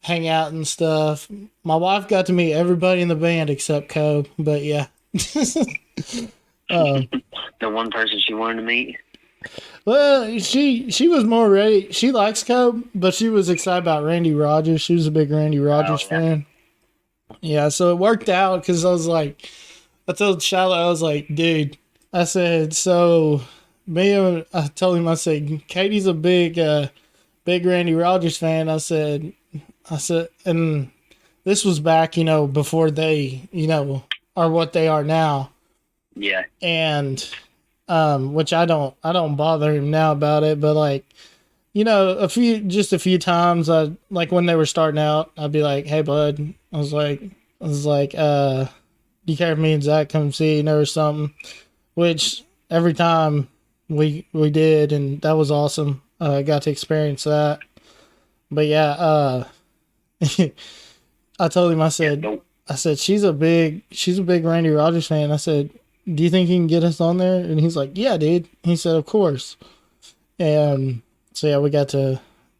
[SPEAKER 1] hang out and stuff. My wife got to meet everybody in the band except Co, but yeah.
[SPEAKER 4] The one person she wanted to meet?
[SPEAKER 1] Well, she was more ready. She likes Co, but she was excited about Randy Rogers. She was a big Randy Rogers fan. Yeah, so it worked out because I told Shiloh, I was like, dude, I said, so I told him, I said, Katie's a big Randy Rogers fan. I said, and this was back, before they, are what they are now.
[SPEAKER 4] Yeah.
[SPEAKER 1] And, which I don't bother him now about it, but like, a few times like when they were starting out, I'd be like, hey bud, I was like, do you care if me and Zach come see or something? Which every time we did, and that was awesome. I got to experience that. But yeah, I told him, I said, she's a big Randy Rogers fan. I said, do you think he can get us on there? And he's like, yeah, dude. He said, of course. And so yeah,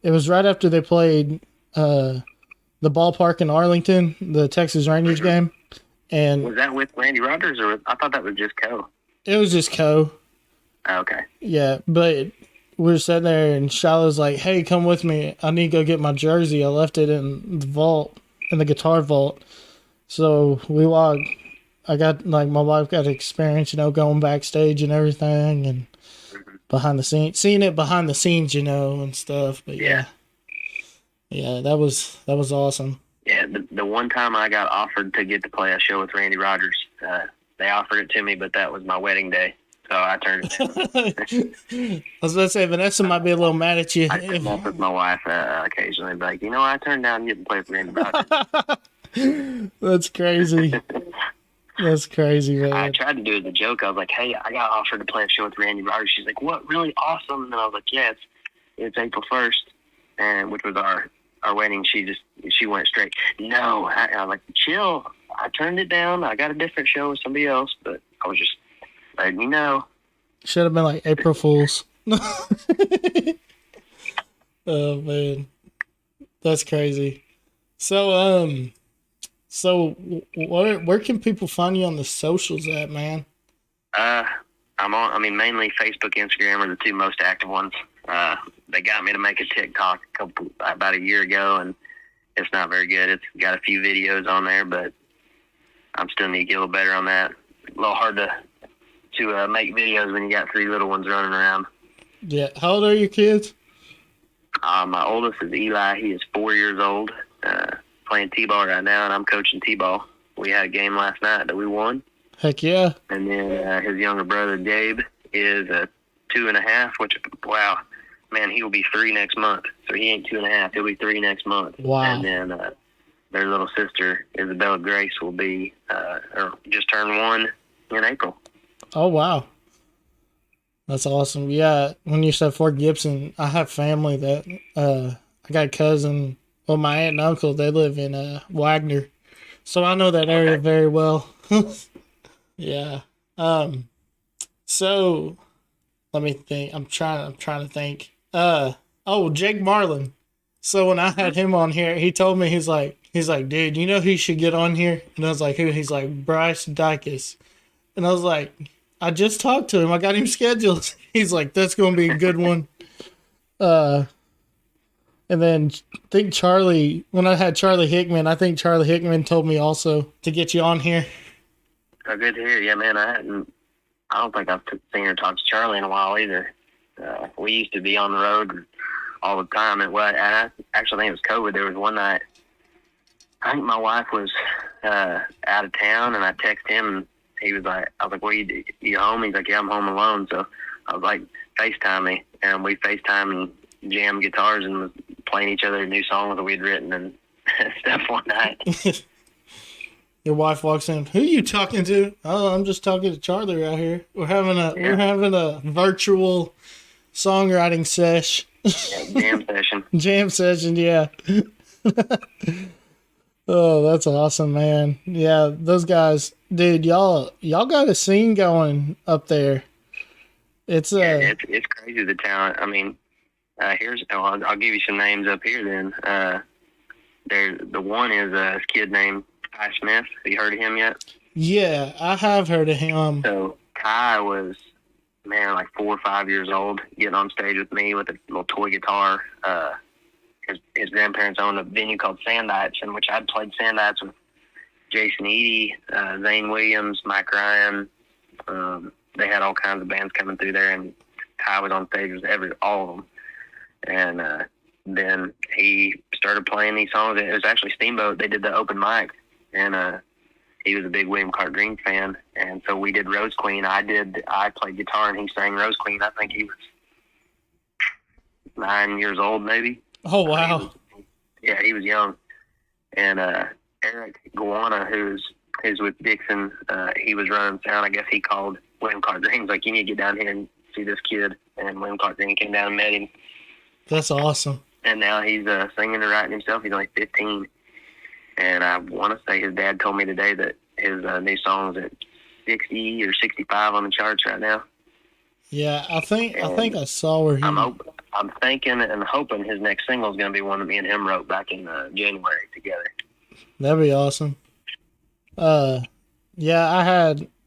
[SPEAKER 1] it was right after they played the ballpark in Arlington, the Texas Rangers game. And
[SPEAKER 4] was that with Randy Rogers, or I thought that was just Co? It
[SPEAKER 1] was just Co.
[SPEAKER 4] Okay.
[SPEAKER 1] Yeah, but we were sitting there, and Shiloh's like, hey, come with me. I need to go get my jersey. I left it in the vault, in the guitar vault. So we walked. My wife got to experience, going backstage and everything, and behind the scenes, seeing it behind the scenes, and stuff. But yeah, that was awesome.
[SPEAKER 4] Yeah, the one time I got offered to get to play a show with Randy Rogers, they offered it to me, but that was my wedding day, so I turned it down.
[SPEAKER 1] I was about to say, Vanessa might be a little mad at you.
[SPEAKER 4] I come up with my wife occasionally, be like, I turned down getting to play with Randy Rogers.
[SPEAKER 1] That's crazy. That's crazy, man.
[SPEAKER 4] I tried to do it as a joke. I was like, hey, I got offered to play a show with Randy Rogers. She's like, what? Really awesome? And then I was like, yeah, it's April 1st, and which was our wedding. She went straight, no. I was like, chill. I turned it down. I got a different show with somebody else, but I was just letting you know. Should
[SPEAKER 1] have been like April Fools. Oh, man. That's crazy. So, where can people find you on the socials at, man?
[SPEAKER 4] I'm on, mainly Facebook, Instagram are the two most active ones. They got me to make a TikTok about a year ago, and it's not very good. It's got a few videos on there, but I'm still need to get a little better on that. A little hard to make videos when you got three little ones running around.
[SPEAKER 1] Yeah. How old are your kids?
[SPEAKER 4] My oldest is Eli. He is 4 years old, playing T-ball right now, and I'm coaching T-ball. We had a game last night that we won.
[SPEAKER 1] Heck yeah.
[SPEAKER 4] And then his younger brother, Gabe, is 2.5, which, wow, man, he will be 3 next month. So he ain't 2.5. He'll be 3 next month.
[SPEAKER 1] Wow.
[SPEAKER 4] And then their little sister, Isabella Grace, will be, or just turned 1 in April.
[SPEAKER 1] Oh, wow. That's awesome. Yeah, when you said Fort Gibson, I have family that, I got a cousin, well, my aunt and uncle, they live in Wagner. So I know that area very well. Yeah. So let me think. I'm trying to think. Jake Marlin. So when I had him on here, he told me, he's like, dude, you know who should get on here? And I was like, who? He's like, Bryce Dicus. And I was like, I just talked to him. I got him scheduled. He's like, that's going to be a good one. And then I think when I had Charlie Hickman, I think Charlie Hickman told me also to get you on here.
[SPEAKER 4] Oh, good to hear. Yeah, man, I don't think I've seen or talked to Charlie in a while either. We used to be on the road all the time. And I actually think it was COVID. There was one night, I think my wife was out of town, and I texted him, and he was like, I was like, you home? He's like, yeah, I'm home alone. So I was like, FaceTime me. And we FaceTime and jammed guitars and was playing each other new songs that we'd written and stuff one night.
[SPEAKER 1] Your wife walks in. Who are you talking to? Oh, I'm just talking to Charlie right here. We're having a virtual songwriting sesh.
[SPEAKER 4] Yeah, jam session.
[SPEAKER 1] Jam session, yeah. Oh, that's awesome, man. Yeah, those guys, dude, y'all got a scene going up there. It's
[SPEAKER 4] crazy, the talent. I mean, I'll give you some names up here then. The one is this kid named Kai Smith. Have you heard of him yet?
[SPEAKER 1] Yeah, I have heard of him.
[SPEAKER 4] So Kai was, man, like 4 or 5 years old, getting on stage with me with a little toy guitar. His grandparents owned a venue called Sandites, in which I'd played Sandites with Jason Eady, Zane Williams, Mike Ryan. They had all kinds of bands coming through there, and Kai was on stage with all of them. And then he started playing these songs. It was actually Steamboat. They did the open mic, and he was a big William Clark Green fan. And so we did Rose Queen. I played guitar, and he sang Rose Queen. I think he was 9 years old, maybe.
[SPEAKER 1] Oh, wow.
[SPEAKER 4] He was young. And Eric Guana, who's with Dixon, he was running sound. I guess he called William Clark Green. He's like, you need to get down here and see this kid. And William Clark Green came down and met him.
[SPEAKER 1] That's awesome.
[SPEAKER 4] And now he's singing and writing himself. He's only 15. And I want to say his dad told me today that his new song's at 60 or 65 on the charts right now.
[SPEAKER 1] Yeah, I think I saw where he...
[SPEAKER 4] I'm thinking and hoping his next single is going to be one that me and him wrote back in January together.
[SPEAKER 1] That'd be awesome. Yeah,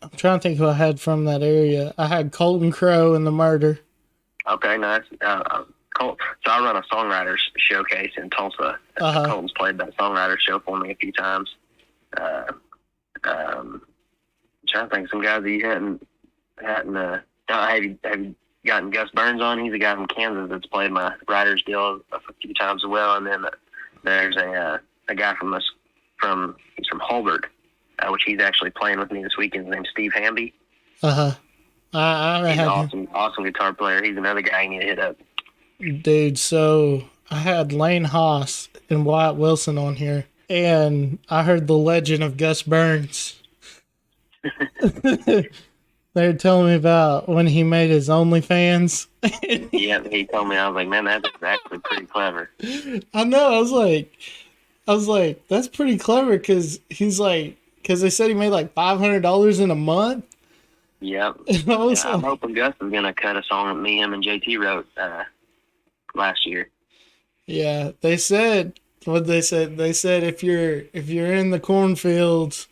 [SPEAKER 1] I'm trying to think who I had from that area. I had Colton Crow and The Murder.
[SPEAKER 4] Okay, nice. So I run a songwriters showcase in Tulsa. Colton's played that songwriter show for me a few times. I'm trying to think of some guys that you hadn't have you gotten Gus Burns on? He's a guy from Kansas that's played my writers deal a few times as well. And then there's a guy from Holbert, which he's actually playing with me this weekend. His name's Steve Hamby. He's an awesome guitar player. He's another guy you need to hit up.
[SPEAKER 1] Dude, so I had Lane Haas and Wyatt Wilson on here, and I heard the legend of Gus Burns. They were telling me about when he made his OnlyFans.
[SPEAKER 4] Yeah, he told me. I was like, man, that's actually pretty clever.
[SPEAKER 1] I know. I was like, that's pretty clever because they said he made like $500 in a month.
[SPEAKER 4] Yep. I'm hoping Gus is gonna cut a song that me, him, and JT wrote last year.
[SPEAKER 1] Yeah, they said what they said. They said if you're in the cornfields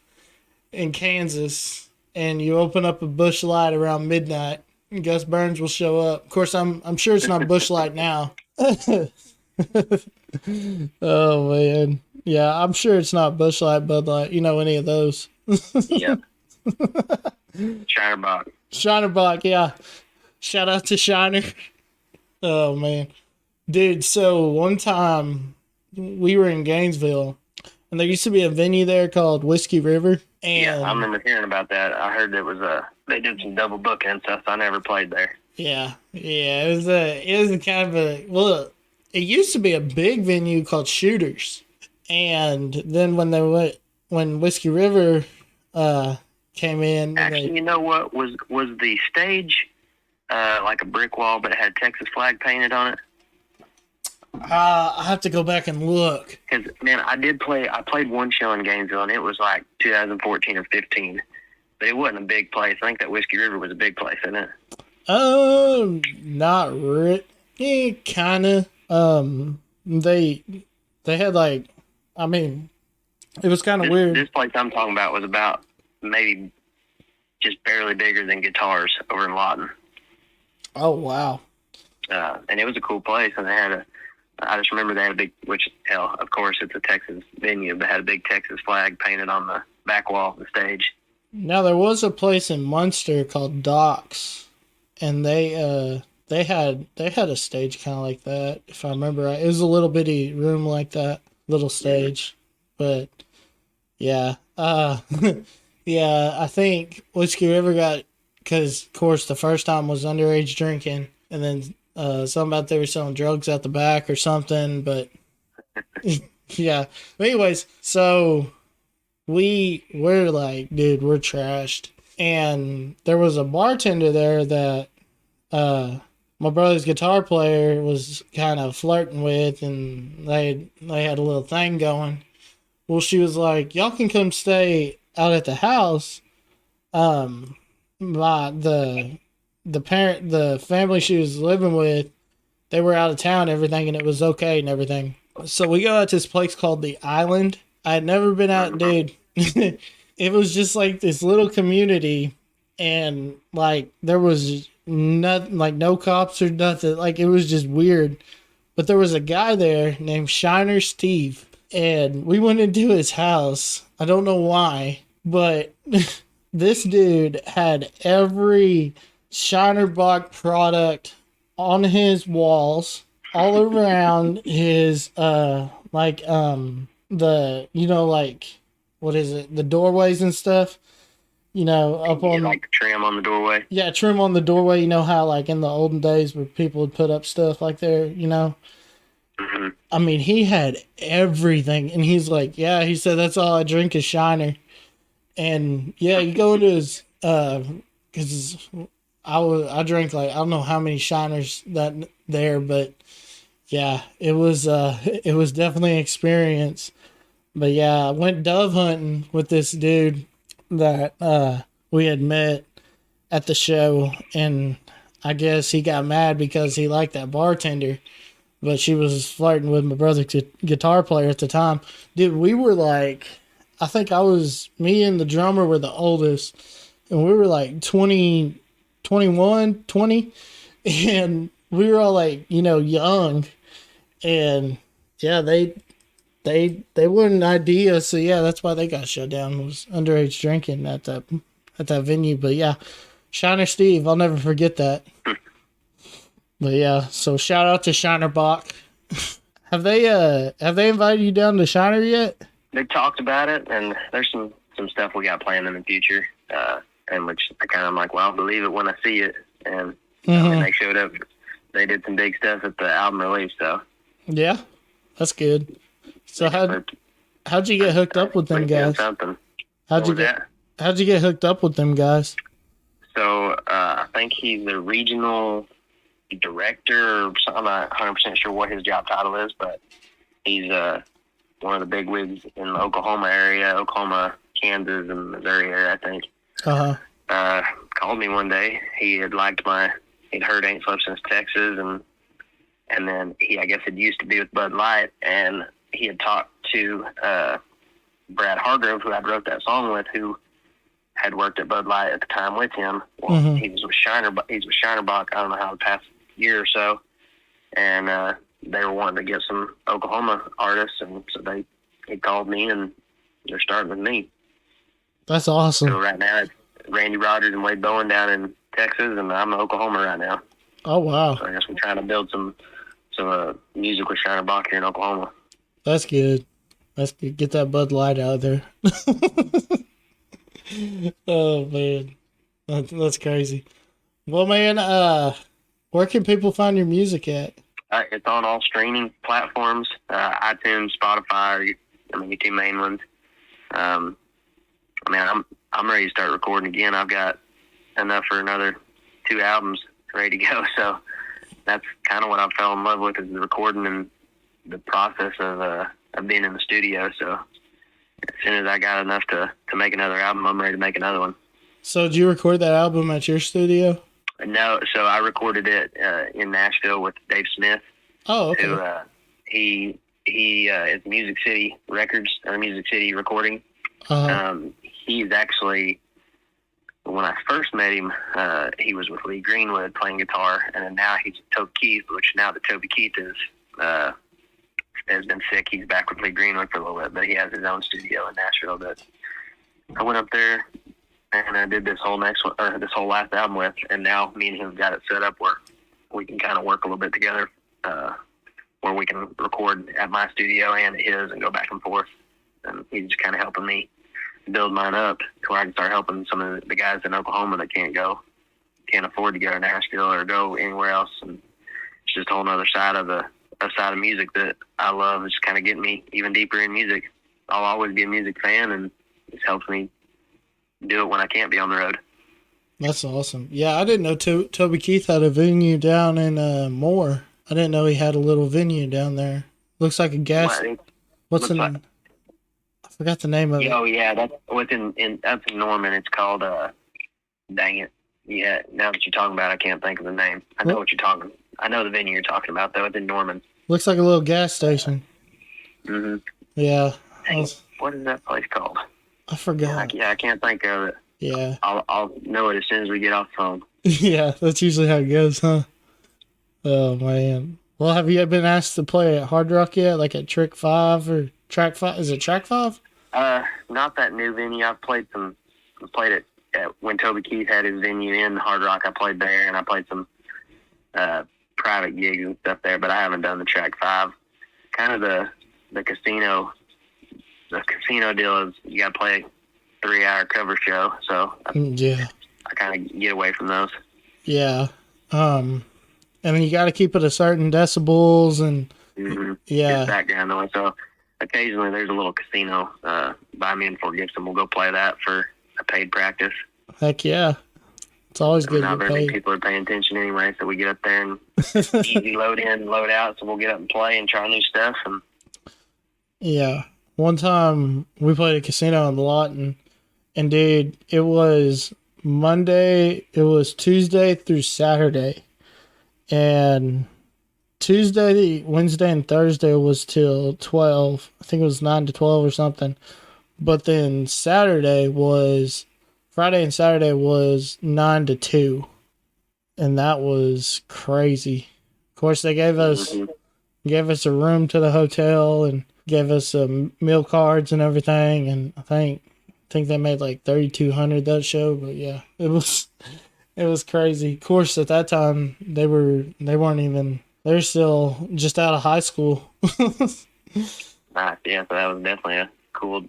[SPEAKER 1] in Kansas and you open up a Busch Light around midnight, Gus Burns will show up. Of course, I'm sure it's not Busch Light now. Oh man, yeah, I'm sure it's not Busch Light, Bud Light, any of those.
[SPEAKER 4] Yep. Shiner
[SPEAKER 1] Bock, yeah. Shout out to Shiner. Oh man, dude. So one time we were in Gainesville, and there used to be a venue there called Whiskey River. And
[SPEAKER 4] yeah, I remember hearing about that. I heard it was they did some double booking and stuff. So I never played there.
[SPEAKER 1] Yeah. It was a kind of it used to be a big venue called Shooters, And then when Whiskey River came in,
[SPEAKER 4] Actually, you know what was the stage like a brick wall, but it had Texas flag painted on it?
[SPEAKER 1] I have to go back and look.
[SPEAKER 4] Because man, I played one show in Gainesville, and it was like 2014 or 15, but it wasn't a big place. I think that Whiskey River was a big place, isn't it?
[SPEAKER 1] Not really. Yeah, kind of. They had like, I mean, it was kind of weird.
[SPEAKER 4] This place I'm talking about was about maybe just barely bigger than Guitars over in Lawton.
[SPEAKER 1] Oh, wow.
[SPEAKER 4] And it was a cool place, and I just remember they had a big, which, hell, of course, it's a Texas venue, but had a big Texas flag painted on the back wall of the stage.
[SPEAKER 1] Now, there was a place in Munster called Docks, and they had a stage kind of like that, if I remember right. It was a little bitty room like that, little stage. But, yeah. Yeah, I think Whiskey River got, because, of course, the first time was underage drinking, and then something about they were selling drugs out the back or something, but yeah. But anyways, so we're like, dude, we're trashed. And there was a bartender there that my brother's guitar player was kind of flirting with, and they had a little thing going. Well, she was like, y'all can come stay out at the house. The family she was living with, they were out of town and everything, and it was okay and everything. So we go out to this place called The Island. I had never been out, dude. It was just like this little community, and like there was nothing, like no cops or nothing. Like it was just weird. But there was a guy there named Shiner Steve, and we went into his house. I don't know why, but this dude had every Shinerbach product on his walls, all around his what is it, the doorways and stuff, up on
[SPEAKER 4] like trim on the doorway.
[SPEAKER 1] Yeah, trim on the doorway. You know how like in the olden days where people would put up stuff like there,
[SPEAKER 4] Mm-hmm.
[SPEAKER 1] I mean, he had everything, and he's like, yeah, he said that's all I drink is Shiner. And yeah, you go into his because I drank like I don't know how many Shiners that there, but yeah, it was definitely an experience. But yeah, I went dove hunting with this dude that we had met at the show, and I guess he got mad because he liked that bartender, but she was flirting with my brother's guitar player at the time. Dude, we were like, I think me and the drummer were the oldest, and we were like 20, 21, 20, and we were all like, young, and yeah, they wouldn't ID us, so yeah, that's why they got shut down, was underage drinking at that venue. But yeah, Shiner Steve, I'll never forget that. But yeah, so shout out to Shiner Bach. Have they invited you down to Shiner yet?
[SPEAKER 4] They talked about it, and there's some stuff we got planned in the future, and which I'm like, well, I'll believe it when I see it. And when they showed up, they did some big stuff at the album release, so.
[SPEAKER 1] Yeah, that's good. So how'd you get hooked up with them guys? How'd you get hooked up with them guys?
[SPEAKER 4] So I think he's the regional director or something. I'm not 100% sure what his job title is, but he's one of the big wigs in the Oklahoma, Kansas, and Missouri area, I think. Called me one day. He had he'd heard Ain't Slept Since Texas, and then he, I guess, had used to be with Bud Light, and he had talked to Brad Hargrove, who I'd wrote that song with, who had worked at Bud Light at the time with him. Well, he was with Shinerbach, I don't know how, the past year or so, and they were wanting to get some Oklahoma artists, and so he called me, and they're starting with me.
[SPEAKER 1] That's awesome.
[SPEAKER 4] So right now it's Randy Rogers and Wade Bowen down in Texas, and I'm in Oklahoma right now.
[SPEAKER 1] Oh, wow.
[SPEAKER 4] So I guess we're trying to build some music with Shinerbach here in Oklahoma.
[SPEAKER 1] That's good. That's good. Get that Bud Light out of there. Oh, man. That's crazy. Well, man, where can people find your music at?
[SPEAKER 4] It's on all streaming platforms, iTunes, Spotify, I mean, your two main ones. I mean, I'm ready to start recording again. I've got enough for another 2 albums ready to go. So that's kind of what I fell in love with, is the recording and the process of being in the studio. So as soon as I got enough to make another album, I'm ready to make another one.
[SPEAKER 1] So did you record that album at your studio?
[SPEAKER 4] No, so I recorded it in Nashville with Dave Smith.
[SPEAKER 1] Oh, okay.
[SPEAKER 4] Who he is Music City Records or Music City Recording. He's actually, when I first met him, he was with Lee Greenwood playing guitar, and then now he's with Toby Keith, which now that Toby Keith has been sick, he's back with Lee Greenwood for a little bit, but he has his own studio in Nashville that I went up there and I did this whole last album with, and now me and him got it set up where we can kind of work a little bit together, where we can record at my studio and at his and go back and forth, and he's just kind of helping me build mine up to where I can start helping some of the guys in Oklahoma that can't afford to go to Nashville or go anywhere else. And it's just a whole other side of music that I love. It's kind of getting me even deeper in music. I'll always be a music fan, and it helps me do it when I can't be on the road. That's
[SPEAKER 1] awesome. Yeah, I didn't know Toby Keith had a venue down in Moore. I didn't know he had a little venue down there. Looks like a gas. What's the name? I forgot the name of it.
[SPEAKER 4] Oh yeah, that's in Norman. It's called dang it. Yeah, now that you're talking about it, I can't think of the name. I know I know the venue you're talking about, though. It's in Norman.
[SPEAKER 1] Looks like a little gas station.
[SPEAKER 4] Mm-hmm.
[SPEAKER 1] Yeah.
[SPEAKER 4] What is that place called?
[SPEAKER 1] I forgot.
[SPEAKER 4] I can't think of it.
[SPEAKER 1] Yeah.
[SPEAKER 4] I'll know it as soon as we get off the phone.
[SPEAKER 1] Yeah, that's usually how it goes, huh? Oh, man. Well, have you been asked to play at Hard Rock yet? Like at Trick 5 or Track 5? Is it Track 5?
[SPEAKER 4] Not that new venue. I've played it when Toby Keith had his venue in Hard Rock. I played there, and I played some private gigs and stuff there, but I haven't done the Track 5. Kind of the casino deal is you got to play a 3-hour cover show, so I kind of get away from those.
[SPEAKER 1] Yeah. And then you got to keep it a certain decibels and
[SPEAKER 4] Get background noise. So occasionally there's a little casino by me in Fort Gibson. We'll go play that for a paid practice.
[SPEAKER 1] Heck yeah. It's always good to
[SPEAKER 4] Not
[SPEAKER 1] get
[SPEAKER 4] very
[SPEAKER 1] paid.
[SPEAKER 4] many people are paying attention anyway, so we get up there and easy load in, load out, so we'll get up and play and try new stuff.
[SPEAKER 1] Yeah. One time we played a casino on the lot, and dude, it was Monday, it was Tuesday through Saturday. And Tuesday, Wednesday, and Thursday was till 12. I think it was 9 to 12 or something. But then Friday and Saturday was 9 to 2. And that was crazy. Of course, they gave us a room to the hotel and gave us some meal cards and everything. And I think they made like $3,200 that show. But yeah, it was crazy. Of course, at that time, they were still just out of high school.
[SPEAKER 4] Nice. Yeah, so that was definitely a cool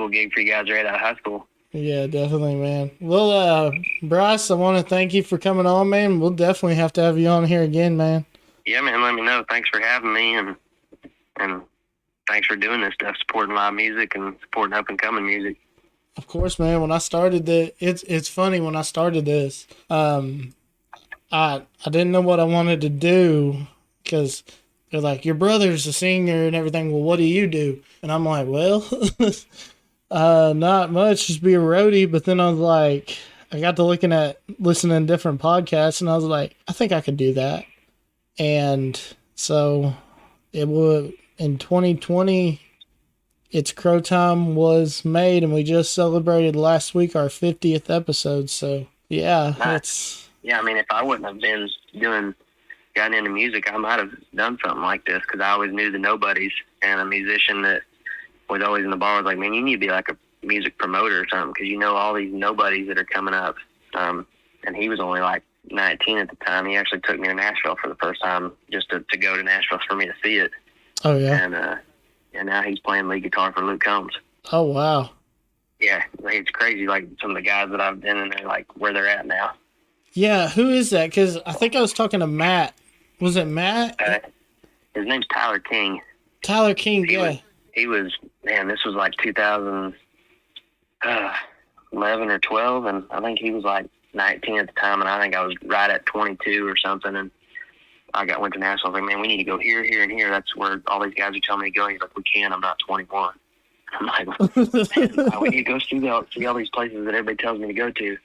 [SPEAKER 4] gig for you guys right out of high school.
[SPEAKER 1] Yeah, definitely, man. Well, Bryce, I want to thank you for coming on, man. We'll definitely have to have you on here again, man.
[SPEAKER 4] Yeah, man, let me know. Thanks for having me, and thanks for doing this stuff, supporting live music and supporting up-and-coming music.
[SPEAKER 1] Of course, man. When I started it's funny, when I started this, I didn't know what I wanted to do, because they're like, your brother's a singer and everything. Well, what do you do? And I'm like, well, not much, just be a roadie. But then I was like, I got to listening to different podcasts, and I was like, I think I could do that. And so it would, in 2020, It's Crow Time was made, and we just celebrated last week our 50th episode. So yeah,
[SPEAKER 4] nice. Yeah, I mean, if I wouldn't have gotten into music, I might have done something like this, because I always knew the nobodies, and a musician that was always in the bar was like, man, you need to be like a music promoter or something, because you know all these nobodies that are coming up. And he was only like 19 at the time. He actually took me to Nashville for the first time, just to go to Nashville for me to see it.
[SPEAKER 1] Oh yeah.
[SPEAKER 4] And now he's playing lead guitar for Luke Combs.
[SPEAKER 1] Oh wow.
[SPEAKER 4] Yeah, it's crazy. Like some of the guys that I've been in there, like where they're at now.
[SPEAKER 1] Yeah, who is that? Because I think I was talking to Matt. Was it Matt?
[SPEAKER 4] His name's Tyler King.
[SPEAKER 1] Tyler King, yeah.
[SPEAKER 4] He was, man, this was like 2011 or 12, and I think he was like 19 at the time, and I think I was right at 22 or something, and went to Nashville. I was like, man, we need to go here, here, and here. That's where all these guys are telling me to go. He's like, we can't. I'm not 21. I'm like, man, we need to go see all these places that everybody tells me to go to.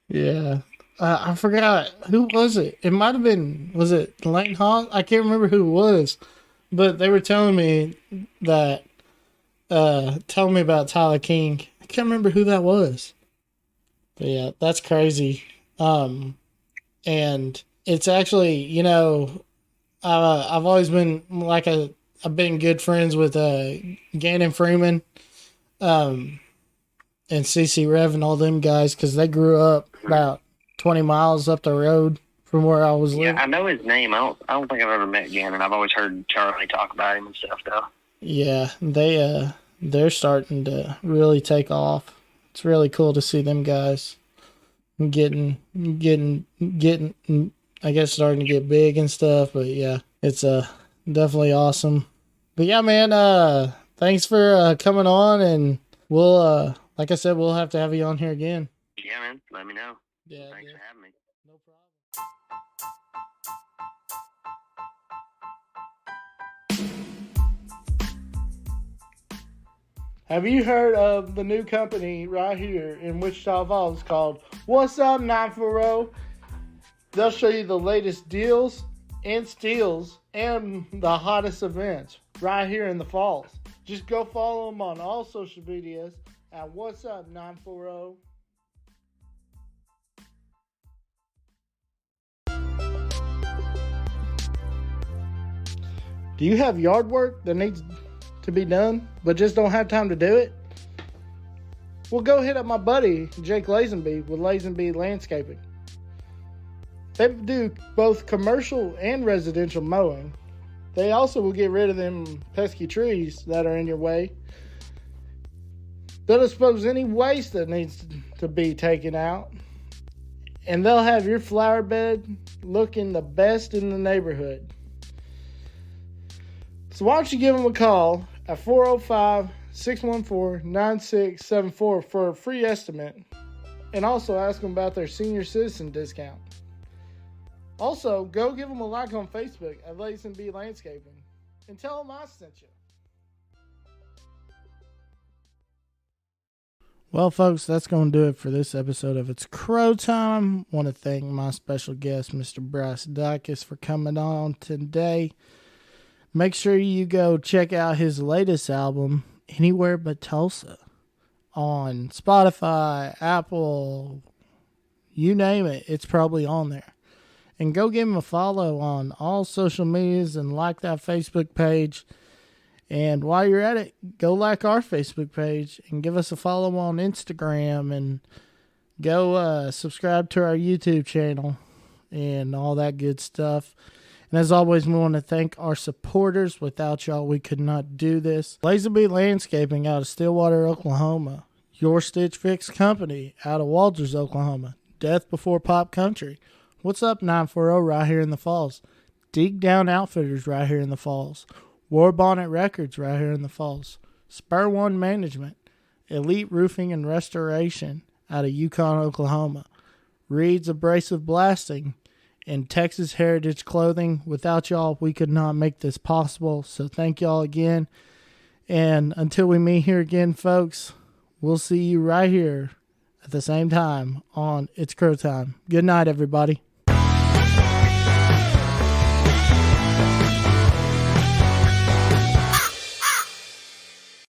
[SPEAKER 1] Yeah. I forgot. Who was it? It might have been, was it Lane Hall? I can't remember who it was, but they were telling me that, telling me about Tyler King. I can't remember who that was. But yeah, that's crazy. And it's actually, you know, I've always been I've been good friends with Gannon Freeman, and CC Rev and all them guys because they grew up about 20 miles up the road from where I was living.
[SPEAKER 4] Yeah, I know his name. I don't think I've ever met Gannon. I've always heard Charlie talk about him and stuff, though.
[SPEAKER 1] Yeah, they're starting to really take off. It's really cool to see them guys getting. I guess starting to get big and stuff, but yeah, it's definitely awesome. But yeah, man, thanks for coming on, and we'll like I said, we'll have to have you on here again.
[SPEAKER 4] Yeah, man, let me know.
[SPEAKER 1] Yeah,
[SPEAKER 4] thanks for having me.
[SPEAKER 1] No problem. Have you heard of the new company right here in Wichita Falls called What's Up 940? They'll show you the latest deals and steals and the hottest events right here in the Falls. Just go follow them on all social medias at What's Up 940. Do you have yard work that needs to be done, but just don't have time to do it? Well, go hit up my buddy, Jake Lazenby, with Lazenby Landscaping. They do both commercial and residential mowing. They also will get rid of them pesky trees that are in your way. They'll dispose any waste that needs to be taken out. And they'll have your flower bed looking the best in the neighborhood. So why don't you give them a call at 405-614-9674 for a free estimate, and also ask them about their senior citizen discount. Also, go give them a like on Facebook at Lazenby Landscaping and tell them I sent you. Well, folks, that's going to do it for this episode of It's Crow Time. I want to thank my special guest, Mr. Bryce Dicus, for coming on today. Make sure you go check out his latest album, Anywhere But Tulsa, on Spotify, Apple, you name it, it's probably on there. And go give him a follow on all social medias and like that Facebook page. And while you're at it, go like our Facebook page and give us a follow on Instagram, and go subscribe to our YouTube channel and all that good stuff. And as always, we want to thank our supporters. Without y'all, we could not do this. Lazenby Landscaping out of Stillwater, Oklahoma. Your Stitch Fix Company out of Walters, Oklahoma. Death Before Pop Country. What's Up 940 right here in the Falls. Dig Down Outfitters right here in the Falls. War Bonnet Records right here in the Falls. Spur One Management. Elite Roofing and Restoration out of Yukon, Oklahoma. Reed's Abrasive Blasting. And Texas Heritage Clothing. Without y'all, we could not make this possible. So thank y'all again. And until we meet here again, folks, we'll see you right here at the same time on It's Crow Time. Good night, everybody.